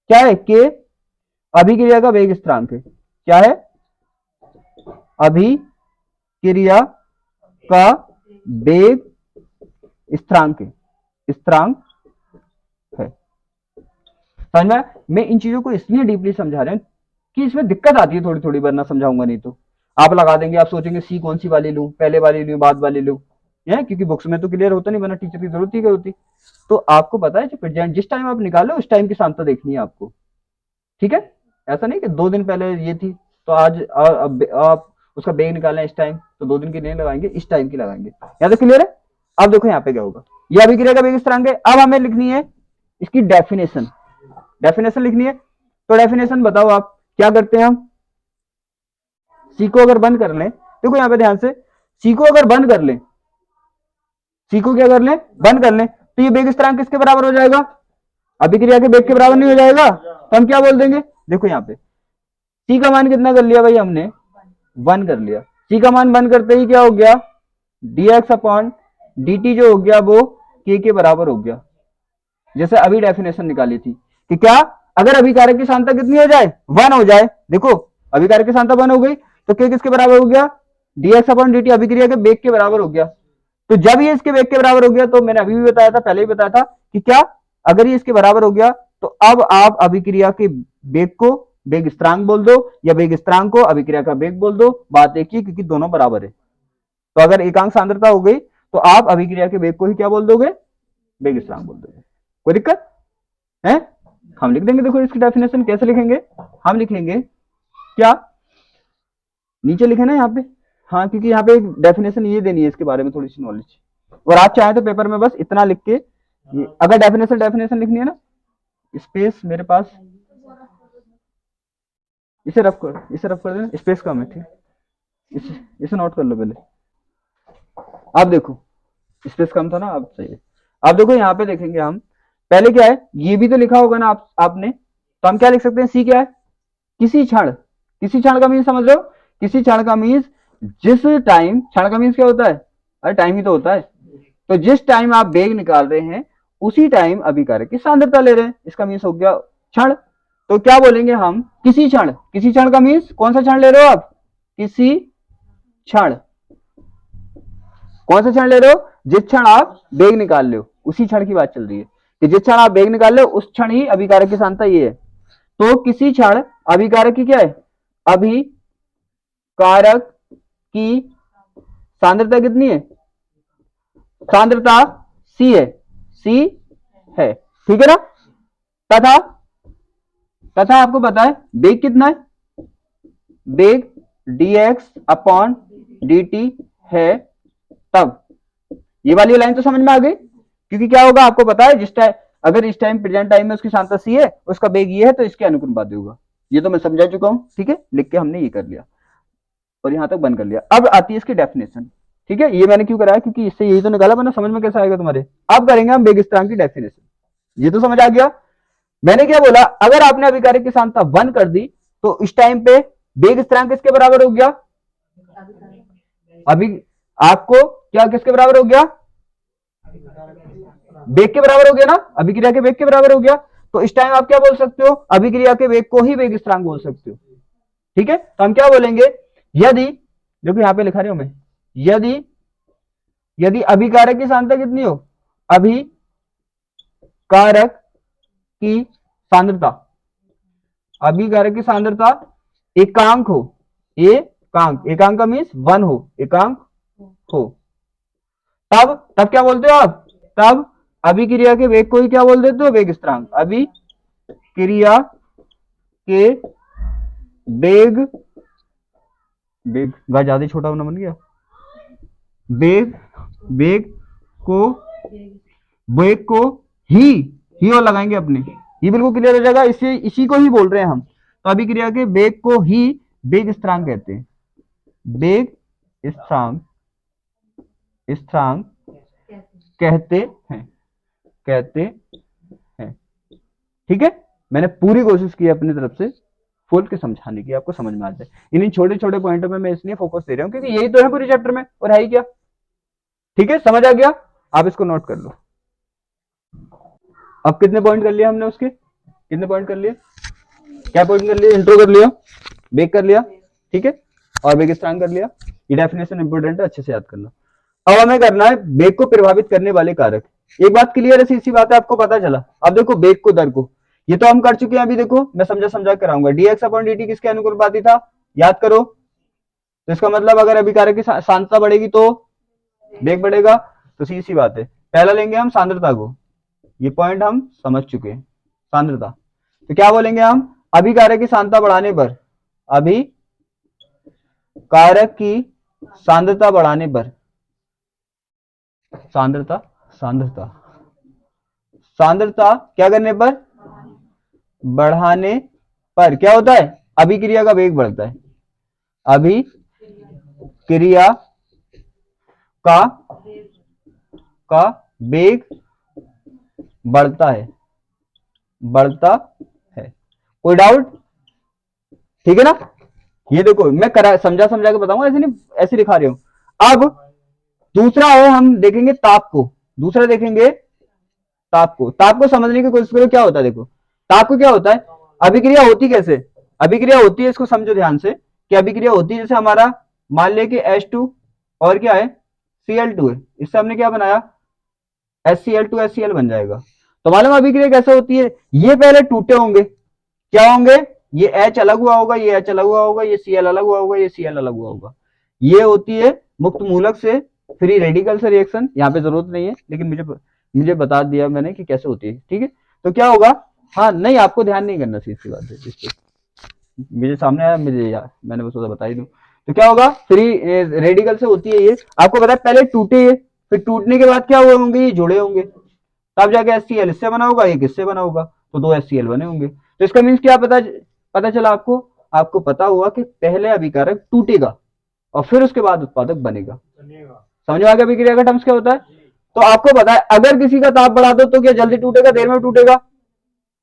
क्या है, के अभिक्रिया का वेग स्थिरांक है, क्या है, अभिक्रिया का वेग स्थिरांक है, स्थिरांक है। समझ में, मैं इन चीजों को इसलिए डीपली समझा रहे हैं कि इसमें दिक्कत आती है थोड़ी थोड़ी, वरना समझाऊंगा नहीं तो आप लगा देंगे, आप सोचेंगे सी कौन सी वाली लूं, पहले वाली लूं बाद वाली लूं, है क्योंकि बुक्स में तो क्लियर होता नहीं, वरना टीचर की जरूरत ही क्या होती। तो आपको पता है जो प्रेजेंट जिस टाइम आप निकालो उस टाइम की सांद्रता देखनी है आपको, ठीक है। ऐसा नहीं कि 2 दिन पहले ये थी तो आज आप उसका वेग निकालें इस टाइम, तो 2 दिन की नहीं लगाएंगे, इस टाइम की लगाएंगे। यहाँ तो क्लियर है। अब देखो यहाँ पे क्या होगा, ये अभिक्रिया का वेग स्थिरांक है। अब हमें लिखनी है इसकी डेफिनेशन, डेफिनेशन लिखनी है। तो डेफिनेशन बताओ आप क्या करते हैं हम। सी को अगर बंद कर लें, देखो यहां पे ध्यान से, सी को अगर बंद कर लें, सी को क्या कर लें, बंद कर लें, तो ये बेग स्थिरांक किसके बराबर हो जाएगा, अभिक्रिया के बेग के बराबर नहीं हो जाएगा, तो हम क्या बोल देंगे, देखो यहाँ पे सी का मान कितना कर लिया भाई हमने, 1 कर लिया। सी का मान 1 करते ही क्या हो गया, dx अपॉन dt जो हो गया वो k के बराबर हो गया। जैसे अभी डेफिनेशन निकाली थी कि क्या, अगर अभिकारक की सांद्रता कितनी हो जाए, 1 हो जाए, देखो अभिकारक की सांद्रता 1 हो गई तो k किसके बराबर हो गया, dx अपॉन dt अभिक्रिया के बेग के बराबर हो गया। तो जब ये इसके बेग के बराबर हो गया, तो मैंने अभी भी बताया था, पहले ही बताया था कि क्या, अगर ये इसके बराबर हो गया तो अब आप अभिक्रिया के बेग को बेग स्थिरांक बोल दो, या बेग स्थिरांक को अभिक्रिया का बेग बोल दो, बात एक ही, क्योंकि दोनों बराबर है। तो अगर एकांक सांद्रता हो गई तो आप अभिक्रिया के बेग को ही क्या बोल दोगे, बेग स्थिरांक बोल दोगे। कोई दिक्कत है, हम लिख देंगे। देखो इसकी डेफिनेशन कैसे लिखेंगे, हम लिखेंगे क्या, नीचे लिखे ना यहाँ पे, हाँ, क्योंकि यहाँ पे एक डेफिनेशन ये देनी है इसके बारे में थोड़ी सी नॉलेज, और आप चाहें तो पेपर में बस इतना लिख के, अगर डेफिनेशन लिखनी है ना, स्पेस मेरे पास, इसे रफ कर देना, स्पेस कम है, ठीक, इसे नोट कर लो पहले। आप देखो स्पेस कम था ना, अब सही है। आप देखो यहाँ पे देखेंगे हम, पहले क्या है, ये भी तो लिखा होगा ना आपने, तो हम क्या लिख सकते हैं, सी क्या है, किसी क्षण का मीन समझ रहे हो, किसी क्षण का मीन जिस टाइम, क्षण का मीन क्या होता है, अरे टाइम ही तो होता है, तो जिस टाइम आप बेग निकाल रहे हैं उसी टाइम अभिकारक की सांद्रता ले रहे हैं, इसका मीन हो गया क्षण। तो क्या बोलेंगे हम, किसी क्षण का मीन कौन सा क्षण ले रहे हो आप, किसी क्षण, कौन सा क्षण ले रहे हो, जिस क्षण आप बेग निकाल रहे हो उसी क्षण की बात चल रही है, कि जिस क्षण आप बेग निकाल रहे हो उस क्षण ही अभिकारक की सांद्रता ये है। तो किसी क्षण अभिकारक की क्या है, अभिकारक की सांद्रता कितनी है, सांद्रता सी है, सी है, ठीक है ना। तथा आपको पता है बेग कितना है, बेग dx अपॉन dt है, तब ये वाली लाइन तो समझ में आ गई, क्योंकि क्या होगा आपको पता है, जिस टाइम, अगर इस टाइम प्रेजेंट टाइम में उसकी सांद्रता सी है, उसका बेग ये है, तो इसके अनुपाती होगा। ये तो मैं समझा चुका हूं, ठीक है, लिख के हमने ये कर लिया और यहां तक बंद कर लिया। अब आती है इसकी डेफिनेशन, ठीक है, ये मैंने क्यों कराया, क्योंकि इससे यही तो निकाला, वरना समझ में कैसे आएगा तुम्हारे। अब करेंगे हम बेग स्थिरांक की डेफिनेशन, ये तो समझ आ गया। मैंने क्या बोला, अगर आपने अभिकारक की सांद्रता 1 कर दी तो इस टाइम पे बेग स्थिरांक किसके बराबर हो गया, अभी आपको क्या किसके बराबर हो गया, बेग के बराबर हो गया ना, अभिक्रिया के बेग के बराबर हो गया। तो इस टाइम आप क्या बोल सकते हो, अभिक्रिया के बेग को ही बेग स्थिरांक बोल सकते हो, ठीक है। तो हम क्या बोलेंगे, यदि, देखो यहां पे लिखा रही हूं मैं, यदि अभिकारक की सांद्रता कितनी हो, अभिकारक की सांद्रता, अभिकारक की सांद्रता एकांक हो, एकांक का मीन्स 1 हो, एकांक हो, तब क्या बोलते हो आप, तब अभिक्रिया के वेग को ही क्या बोल देते हो, वेग स्थिरांक। अभिक्रिया के वेग, वेग का ज्यादा छोटा होना बन गया, वेग को ही और लगाएंगे अपने, ये बिल्कुल क्लियर हो जाएगा, इसी को ही बोल रहे हैं हम। तो अभिक्रिया के वेग को ही वेग स्थिरांक कहते हैं, वेग स्थिरांक कहते हैं, ठीक है। मैंने पूरी कोशिश की अपनी तरफ से खोल के समझाने की, आपको समझ में आ जाए। इन छोटे छोटे पॉइंटों में मैं इसलिए फोकस दे रहा हूं क्योंकि यही तो है पूरे चैप्टर में, और है ही क्या, ठीक है, समझ आ गया। आप इसको नोट कर लो। अब कितने पॉइंट कर लिया हमने, उसके कितने पॉइंट कर लिए, क्या पॉइंट कर लिए, इंट्रो कर लिया, बेग कर लिया, ठीक है, और बेग स्थिरांक कर लिया। ये डेफिनेशन इंपोर्टेंट है, अच्छे से याद करना। अब हमें करना है बेग को प्रभावित करने वाले कारक। एक बात क्लियर है, सीधी बात है, आपको पता चला। अब देखो बेग को, दर को, ये तो हम कर चुके हैं, अभी देखो मैं समझा कराऊंगा। dx अपॉन dt किसके अनुपाती था, याद करो। तो इसका मतलब अगर अभिकारक की सांद्रता बढ़ेगी तो बेग बढ़ेगा, तो सीधी बात है। पहला लेंगे हम सांद्रता को, ये पॉइंट हम समझ चुके हैं, सांद्रता। तो क्या बोलेंगे हम, अभिकारक की सांद्रता बढ़ाने पर, अभिकारक की सांद्रता बढ़ाने पर, सांद्रता क्या करने पर, बढ़ाने पर क्या होता है, अभिक्रिया का वेग बढ़ता है, अभिक्रिया का वेग बढ़ता है, बढ़ता है। कोई डाउट? ठीक है ना। ये देखो मैं समझा के बताऊंगा, ऐसे नहीं ऐसे दिखा रही हूं। अब दूसरा है, हम देखेंगे ताप को। दूसरा देखेंगे ताप को। ताप को समझने की कोशिश करो क्या होता है। देखो ताप को क्या होता है, अभिक्रिया होती कैसे, अभिक्रिया होती है, इसको समझो ध्यान से कि अभिक्रिया होती है जैसे हमारा मान ले कि H2 और क्या है Cl2 है, इससे हमने क्या बनाया HCl2 HCl बन जाएगा। तो मालूम अभिक्रिया कैसे होती है, ये पहले टूटे होंगे, क्या होंगे, ये H अलग हुआ होगा, ये H अलग हुआ होगा, ये Cl अलग हुआ होगा, ये Cl अलग हुआ होगा। ये होती है मुक्त मूलक से फ्री रेडिकल से रिएक्शन। यहाँ पे जरूरत नहीं है लेकिन मुझे बता दिया मैंने कि कैसे होती है। ठीक है, तो क्या होगा, हाँ नहीं आपको ध्यान नहीं करना चाहिए इसकी बात है, इस पे मेरे सामने आया, मुझे यार मैंने बस बता ही दूं। तो क्या होगा, फ्री रेडिकल से होती है ये, आपको पता है पहले टूटे ये, फिर टूटने के बाद क्या हुए होंगे, ये जुड़े होंगे, तब जाके HCl इससे बना होगा, ये किससे बना होगा, तो 2 HCl बने होंगे। तो इसका मीन्स क्या पता चला आपको पता हुआ कि पहले अभिकारक टूटेगा और फिर उसके बाद उत्पादक बनेगा। समझ में आ गया अभिक्रिया का टर्म्स क्या होता है। तो आपको पता है अगर किसी का ताप बढ़ा दो तो क्या जल्दी टूटेगा देर में टूटेगा,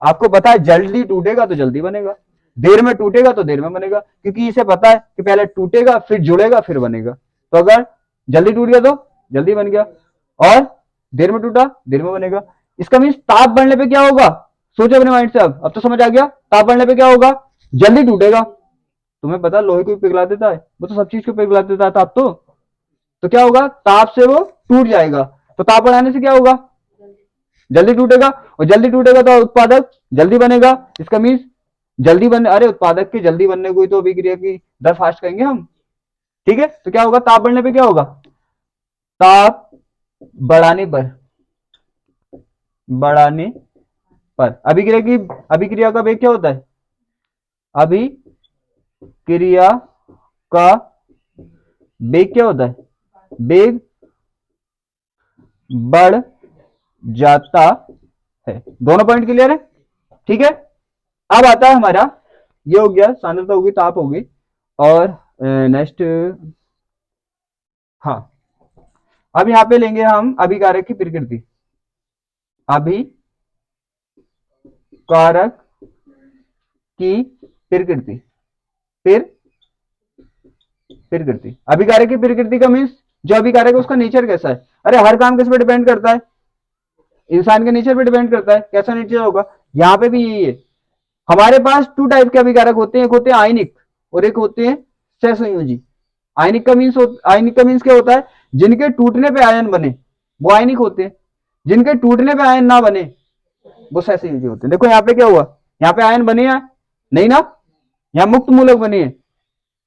आपको पता है जल्दी टूटेगा तो जल्दी बनेगा, देर में टूटेगा तो देर में बनेगा, क्योंकि इसे पता है कि पहले टूटेगा फिर जुड़ेगा फिर बनेगा। तो अगर जल्दी टूट गया तो जल्दी बन गया और देर में टूटा देर में बनेगा। इसका मीन्स ताप बढ़ने पे क्या होगा, सोचो अपने माइंड से। अब तो समझ आ गया, ताप बढ़ने पे क्या होगा, जल्दी टूटेगा। तुम्हें पता लोहे को पिघला देता है, वो तो सब चीज को पिघला देता है ताप तो क्या होगा, ताप से वो टूट जाएगा। तो ताप बढ़ाने से क्या होगा, जल्दी टूटेगा, और जल्दी टूटेगा तो उत्पादक जल्दी बनेगा। इसका मीन्स जल्दी बन, अरे उत्पादक के जल्दी बनने को ही तो अभिक्रिया की दर फास्ट कहेंगे हम। ठीक है, तो क्या होगा, ताप बढ़ने पे क्या होगा, ताप बढ़ाने पर अभिक्रिया का वेग क्या होता है, अभिक्रिया का वेग क्या होता है, वेग बढ़ जाता है। दोनों पॉइंट क्लियर है। ठीक है, अब आता है हमारा, ये हो गया सांद्रता होगी, ताप होगी, और नेक्स्ट हाँ, अब यहां पे लेंगे हम अभिकारक की प्रकृति। अभिकारक की प्रकृति अभिकारक की प्रकृति का मीन्स जो अभिकारक है उसका नेचर कैसा है। अरे हर काम किस पे डिपेंड करता है, इंसान के नेचर पे डिपेंड करता है, कैसा नेचर होगा। यहाँ पे भी यही है, हमारे पास 2 टाइप के अभिकारक होते हैं, एक होते हैं आयनिक और एक होते हैं सहसंयोजी। आयनिक का मीन्स क्या होता है, जिनके टूटने पे आयन बने वो आयनिक होते हैं, जिनके टूटने पे आयन ना बने वो सहसंयोजी होते हैं। देखो यहाँ पे क्या हुआ, यहाँ पे आयन बने हैं नहीं ना, यहाँ मुक्त मूलक बने हैं।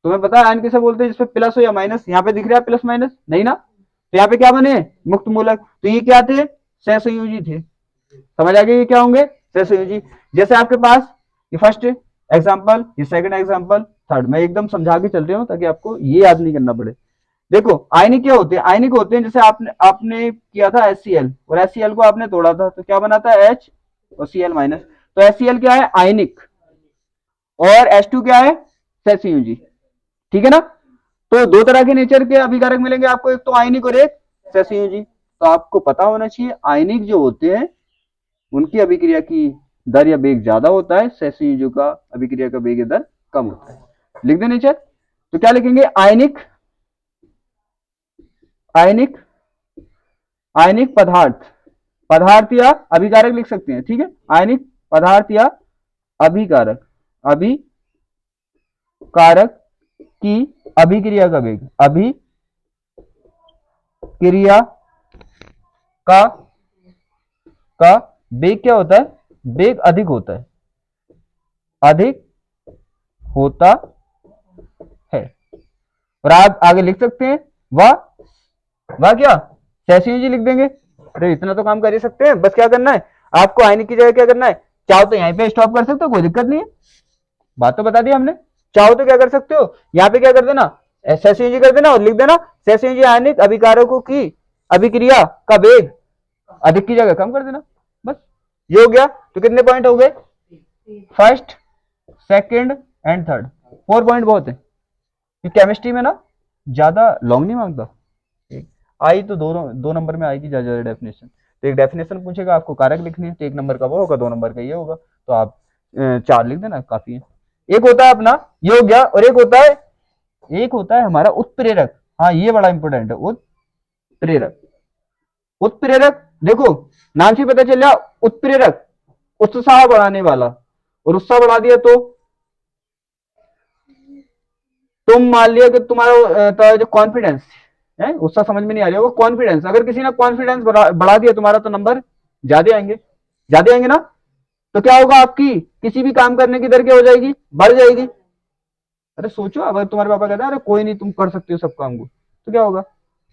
तुम्हें पता है आयन किसे बोलते हैं, जिसपे प्लस हो या माइनस, यहाँ पे दिख रहा है प्लस माइनस नहीं ना, तो यहाँ पे क्या बने, मुक्त मूलक। तो ये क्या थे, सहसंयोजी थे। समझ आ गया ये क्या होंगे, सहसंयोजी। जैसे आपके पास ये फर्स्ट एग्जांपल, ये सेकंड एग्जांपल, थर्ड, मैं एकदम समझा के चल रहा हूं ताकि आपको ये याद नहीं करना पड़े। देखो आयनिक क्या होते हैं, आयनिक होते हैं जैसे आपने किया था HCl और HCl को आपने तोड़ा था तो क्या बना था H और Cl माइनस। तो HCl क्या है, आयनिक, और H2 क्या है, सहसंयोजी। ठीक है ना। तो 2 तरह के नेचर के अभिकारक मिलेंगे आपको, एक तो आयनिक और एक सहसंयोजी। तो आपको पता होना चाहिए आयनिक जो होते हैं उनकी अभिक्रिया की दर या वेग ज्यादा होता है, सहसंयोजों का अभिक्रिया का वेग या दर कम होता है। लिख दे नेचर, तो क्या लिखेंगे, आयनिक पदार्थ या अभिकारक लिख सकते हैं। ठीक है, आयनिक पदार्थ या अभिकारक की अभिक्रिया का वेग, अभिक्रिया का वेग क्या होता है, वेग अधिक होता है। और आप आगे लिख सकते हैं वह क्या, सहसंयोजी लिख देंगे। अरे इतना तो काम कर ही सकते हैं, बस क्या करना है आपको, आयनिक की जगह क्या करना है, चाहो तो यहीं पे स्टॉप कर सकते हो, कोई दिक्कत नहीं है, बात तो बता दी हमने। चाहो तो क्या कर सकते हो, यहाँ पे क्या कर देना, सहसंयोजी कर देना और लिख देना सहसंयोजी आयनिक अभिकारकों की अभिक्रिया का वेग अधिक की जगह कम कर देना, बस ये हो गया। तो कितने पॉइंट हो गए, first second and third, 4 point बहुत है। कि केमिस्ट्री में ना ज्यादा लॉन्ग नहीं मांगता, आई तो दो नंबर में आएगी ज्यादा डेफिनेशन। तो एक डेफिनेशन पूछेगा, आपको कारक लिखनी है, तो 1 नंबर का वो होगा, 2 नंबर का ये होगा, तो आप 4 लिख देना, काफी है। एक होता है अपना ये हो गया, और एक होता है हमारा उत्प्रेरक। हाँ ये बड़ा इंपॉर्टेंट है, उत्प्रेरक। उत्प्रेरक देखो नाम से पता चल गया, उत्प्रेरक उत्साह बढ़ाने वाला, और उत्साह बढ़ा दिया तो तुम मान लिया कि तुम्हारा जो कॉन्फिडेंस है, उसका समझ में नहीं आ रहा होगा, कॉन्फिडेंस, अगर किसी ने कॉन्फिडेंस बढ़ा दिया तुम्हारा, तो नंबर ज्यादा आएंगे ना। तो क्या होगा, आपकी किसी भी काम करने की दर क्या हो जाएगी, बढ़ जाएगी। अरे सोचो, अगर तुम्हारे पापा कहते हैं अरे कोई नहीं तुम कर सकते हो सब काम को, तो क्या होगा,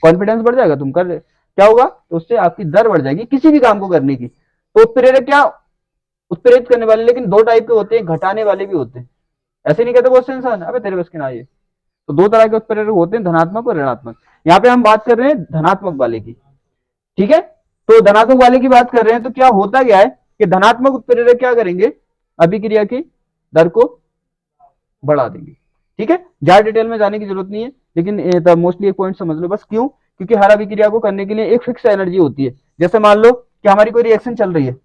कॉन्फिडेंस बढ़ जाएगा, तुम कर रहे, क्या होगा, तो उससे आपकी दर बढ़ जाएगी किसी भी काम को करने की। तो उत्प्रेरक क्या, उत्प्रेरित करने वाले, लेकिन 2 टाइप के होते हैं, घटाने वाले भी होते हैं। ऐसे नहीं कहते बहुत से इंसान, अबे तेरे बस की ना ये। तो 2 तरह के उत्प्रेरक होते हैं, धनात्मक और ऋणात्मक। यहाँ पे हम बात कर रहे हैं धनात्मक वाले की, ठीक है। तो धनात्मक वाले की बात कर रहे हैं, तो क्या होता क्या है कि धनात्मक उत्प्रेरक क्या करेंगे, अभिक्रिया की दर को बढ़ा देंगे, ठीक है। ज्यादा डिटेल में जाने की जरूरत नहीं है, लेकिन मोस्टली एक पॉइंट समझ लो बस, क्यों, क्योंकि हर अभिक्रिया को करने के लिए एक फिक्स एनर्जी होती है। जैसे मान लो कि हमारी कोई रिएक्शन चल रही है,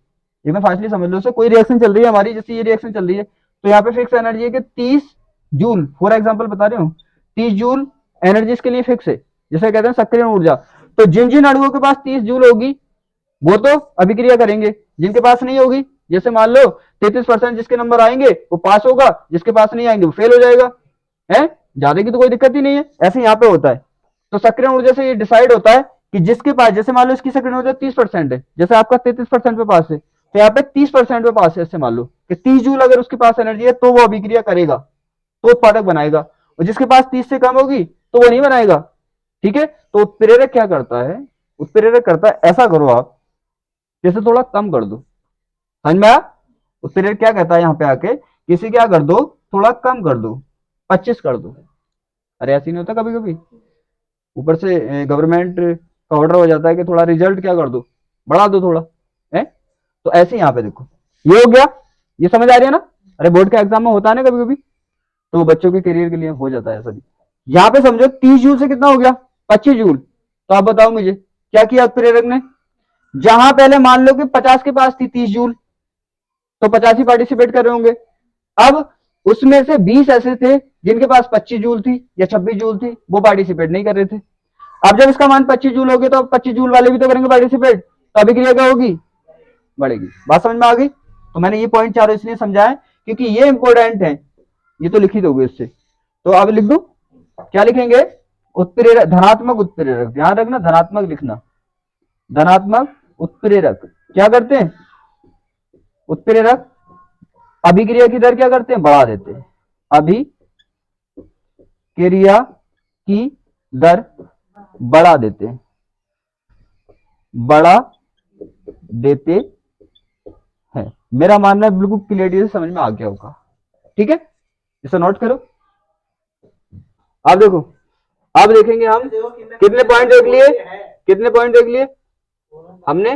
एकदम फास्टली समझ लो, कोई रिएक्शन चल रही है हमारी, जैसे ये रिएक्शन चल रही है, तो यहाँ पे फिक्स एनर्जी है कि 30 जूल, फॉर एग्जाम्पल बता रहे हो, 30 जूल एनर्जी इसके लिए फिक्स है, जैसे कहते हैं सक्रिय ऊर्जा। तो जिन जिन अणुओं के पास 30 जूल होगी वो तो अभिक्रिया करेंगे, जिनके पास नहीं होगी, जैसे मान लो 33% जिसके नंबर आएंगे वो पास होगा, जिसके पास नहीं आएंगे वो फेल हो जाएगा, है, ज्यादा की तो कोई दिक्कत ही नहीं है। ऐसे यहाँ पे होता है। तो सक्रिय ऊर्जा से ये डिसाइड होता है कि जिसके पास, जैसे मान लो इसकी सक्रिय ऊर्जा 30% है, जैसे आपका 33% पे पास है, तो यहाँ पे 30% पे पास है, ऐसे मान लो कि 30 जूल अगर उसके पास एनर्जी है तो वो अभिक्रिया करेगा, तो उत्पादक बनाएगा, और जिसके पास 30 से कम होगी तो वो नहीं बनाएगा, ठीक है। तो उत्प्रेरक क्या करता है, उत्प्रेरक करता है, ऐसा करो आप, जैसे थोड़ा कम कर दो, समझ में आया। उत्प्रेरक क्या कहता है यहाँ पे आके, किसी क्या कर दो, थोड़ा कम कर दो, 25 कर दो। अरे ऐसे नहीं होता कभी कभी, ऊपर से गवर्नमेंट का ऑर्डर हो जाता है कि थोड़ा रिजल्ट क्या कर दो, बढ़ा दो थोड़ा, है। तो ऐसे यहाँ पे देखो, ये हो गया, ये समझ आ रही है ना। अरे बोर्ड के एग्जाम में होता है ना कभी कभी, तो वो बच्चों के करियर के लिए हो जाता है ऐसा भी। यहाँ पे समझो 30 जूल से कितना हो गया, 25 जूल। तो आप बताओ मुझे क्या किया उत्प्रेरक ने, जहां पहले मान लो कि 50 के पास थी 30 जूल, तो 50 ही पार्टिसिपेट कर रहे होंगे। अब उसमें से 20 ऐसे थे जिनके पास 25 जूल थी या 26 जूल थी, वो पार्टिसिपेट नहीं कर रहे थे। अब जब इसका मान 25 जूल हो गया, तो 25 जूल वाले भी तो करेंगे पार्टिसिपेट, तो अभिक्रिया क्या होगी, बढ़ेगी। बात समझ में आ गई। तो मैंने ये पॉइंट चारों इसलिए समझाया क्योंकि ये इंपॉर्टेंट है, ये तो लिख ही दोगे इससे। तो अब लिख दो, क्या लिखेंगे, उत्प्रेरक, धनात्मक उत्प्रेरक, ध्यान रखना धनात्मक लिखना, धनात्मक उत्प्रेरक क्या करते हैं, उत्प्रेरक अभिक्रिया की दर क्या करते हैं, बढ़ा देते हैं, अभिक्रिया की दर बढ़ा देते हैं, बढ़ा देते हैं। मेरा मानना है बिल्कुल क्लियरिटी से समझ में आ गया होगा, ठीक है, इसे नोट करो। अब देखो, अब देखेंगे हम कितने पॉइंट देख लिए, कितने पॉइंट देख लिए हमने,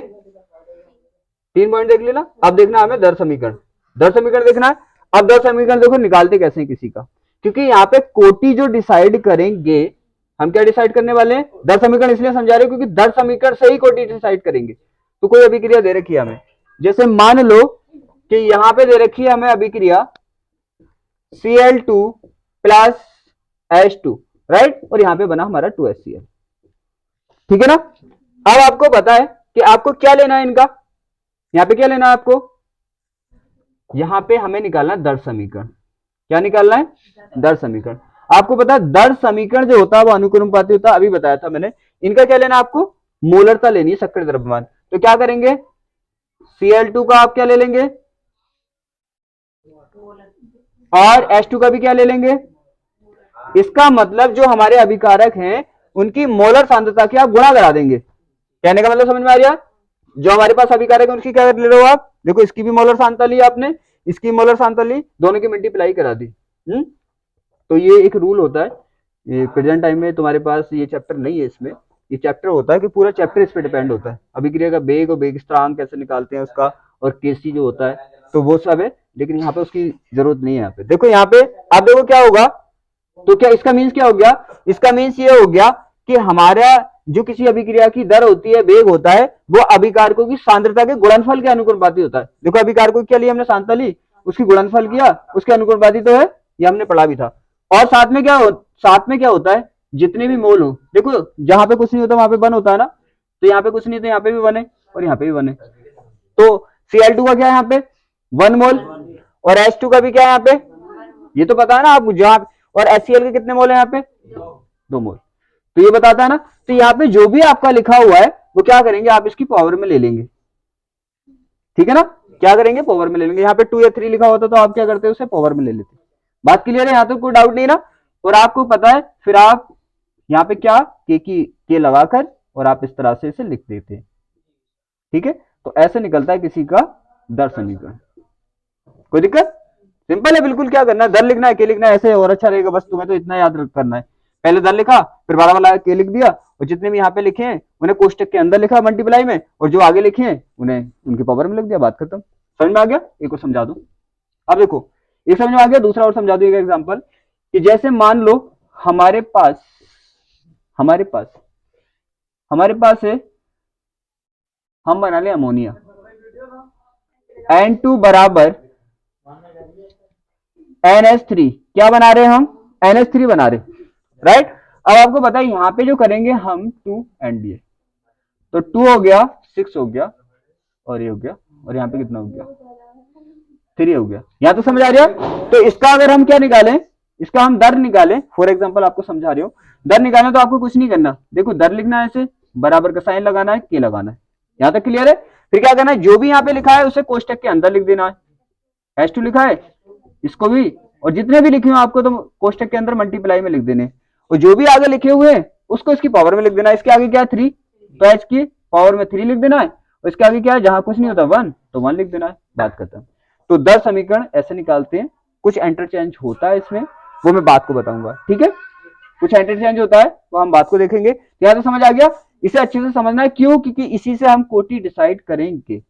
3 पॉइंट देख लिए ना। अब देखना हमें दर समीकरण, दर समीकरण देखना है। अब दर समीकरण देखो निकालते कैसे हैं किसी का, क्योंकि यहाँ पे कोटि जो डिसाइड करेंगे, हम क्या डिसाइड करने वाले हैं, दर समीकरण इसलिए समझा रहे हो क्योंकि दर समीकरण से ही कोटि डिसाइड करेंगे। तो कोई अभिक्रिया दे रखी है हमें, जैसे मान लो कि यहाँ पे दे रखी है हमें अभिक्रिया Cl2 प्लस H2, राइट, और यहाँ पे बना हमारा 2HCl, ठीक है ना। अब आपको पता है कि आपको क्या लेना है इनका, यहाँ पे क्या लेना है आपको, यहाँ पे हमें निकालना है दर समीकरण। क्या निकालना है, दर समीकरण। आपको पता है दर समीकरण जो होता है वो अनुक्रमपाती होता है, अभी बताया था मैंने। इनका क्या लेना है आपको, मोलरता लेनी है, सक्रिय द्रव्यमान। तो क्या करेंगे, Cl2 का आप क्या ले लेंगे, और H2 का भी क्या ले लेंगे। इसका मतलब जो हमारे अभिकारक हैं उनकी मोलर सांद्रता की आप गुणा करा देंगे। कहने का मतलब समझ में आ रहा है, जो हमारे पास अभिकारक है उनकी क्या ले रहे हो आप, देखो इसकी भी मोलर सांद्रता ली आपने, इसकी मोलर सांद्रता ली, दोनों की मल्टीप्लाई करा दी। तो ये एक रूल होता है, प्रेजेंट टाइम में तुम्हारे पास ये चैप्टर नहीं है, इसमें ये चैप्टर होता है कि पूरा चैप्टर इस पे डिपेंड होता है, अभिक्रिया का बेग और बेग स्थिरांक कैसे निकालते हैं उसका, और केसी जो होता है, तो वो सब है लेकिन यहाँ पे उसकी जरूरत नहीं है। यहाँ पे देखो, यहाँ पे आप देखो क्या होगा, तो क्या इसका मीन्स क्या हो गया, इसका मीन्स ये हो गया कि हमारा जो किसी अभिक्रिया की दर होती है, वेग होता है, वो अभिकारकों की सांद्रता के गुणनफल के अनुक्रमानुपाती होता है। देखो अभिकारकों क्या लिया हमने, सांद्रता ली, उसकी गुणनफल किया, उसके अनुक्रमानुपाती तो है, ये हमने पढ़ा भी था। और साथ में क्या होता है, जितने भी मोल हो, देखो जहां पे कुछ नहीं होता वहां पे वन होता है ना, तो यहाँ पे कुछ नहीं, तो यहाँ पे भी वन है और यहाँ पे भी वन है। तो Cl2 का क्या है यहाँ पे 1 मोल, और H2 का भी क्या है यहाँ पे, ये तो पता है ना आप जहां, और HCl के कितने मोल है यहाँ पे 2 मोल। तो ये बताता है ना, तो यहाँ पे जो भी आपका लिखा हुआ है वो क्या करेंगे, आप इसकी पावर में ले लेंगे, ठीक है ना, क्या करेंगे पावर में ले लेंगे। यहाँ पे 2 या 3 लिखा होता तो आप क्या करते उसे पावर में ले लेते। बात क्लियर है, यहाँ तो कोई डाउट नहीं ना। और आपको पता है फिर आप यहाँ पे क्या के लगाकर और आप इस तरह से इसे लिख देते हैं, ठीक है। तो ऐसे निकलता है किसी का दर समीकरण। कोई दिक्कत, सिंपल है बिल्कुल। क्या करना है, दर लिखना है, के लिखना है, ऐसे और अच्छा रहेगा। बस तुम्हें तो इतना याद करना है, पहले दर लिखा, फिर बड़ा वाला के लिख दिया, और जितने भी यहाँ पे लिखे हैं उन्हें कोष्टक के अंदर लिखा मल्टीप्लाई में, और जो आगे लिखे हैं उन्हें उनकी पावर में लिख दिया, बात खत्म। समझ में आ गया, एक और समझा दू। अब देखो एक समझ में आ गया, दूसरा और समझा दू एक एग्जाम्पल, कि जैसे मान लो हमारे पास है, हम बना ले अमोनिया, N2 बराबर NH3, क्या बना रहे हैं हम, NH3 बना रहे, राइट। अब आपको पता है यहाँ पे जो करेंगे हम 2NDA, तो 2 हो गया, 6 हो गया, और ये हो गया, और यहाँ पे कितना हो गया 3 हो गया। यहाँ तो समझ आ रहा है। तो इसका अगर हम क्या निकालें, इसका हम दर निकालें, फॉर एग्जाम्पल आपको समझा रही हूँ, दर निकालना तो आपको कुछ नहीं करना, देखो दर लिखना है, ऐसे बराबर का साइन लगाना है, के लगाना है, यहाँ तक क्लियर है। फिर क्या करना है, जो भी यहाँ पे लिखा है उसे कोष्टक के अंदर लिख देना है। H2 लिखा है, इसको भी, और जितने भी लिखे हो आपको तो कोष्टक के अंदर मल्टीप्लाई में लिख देने, और जो भी आगे लिखे हुए हैं उसको इसकी पावर में लिख देना है। इसके आगे क्या है 3, तो H की पावर में 3 लिख देना है, और इसके आगे क्या है, जहां कुछ नहीं होता 1, तो 1 लिख देना है, बात खत्म। तो दर समीकरण ऐसे निकालते हैं। कुछ इंटरचेंज होता है इसमें, वो मैं बात को बताऊंगा, ठीक है। कुछ इंटरचेंज होता है वो हम बात को देखेंगे। यहाँ तो समझ आ गया, इसे अच्छे से समझना है, क्यों, क्योंकि इसी से हम कोटि डिसाइड करेंगे।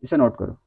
इसे नोट करो।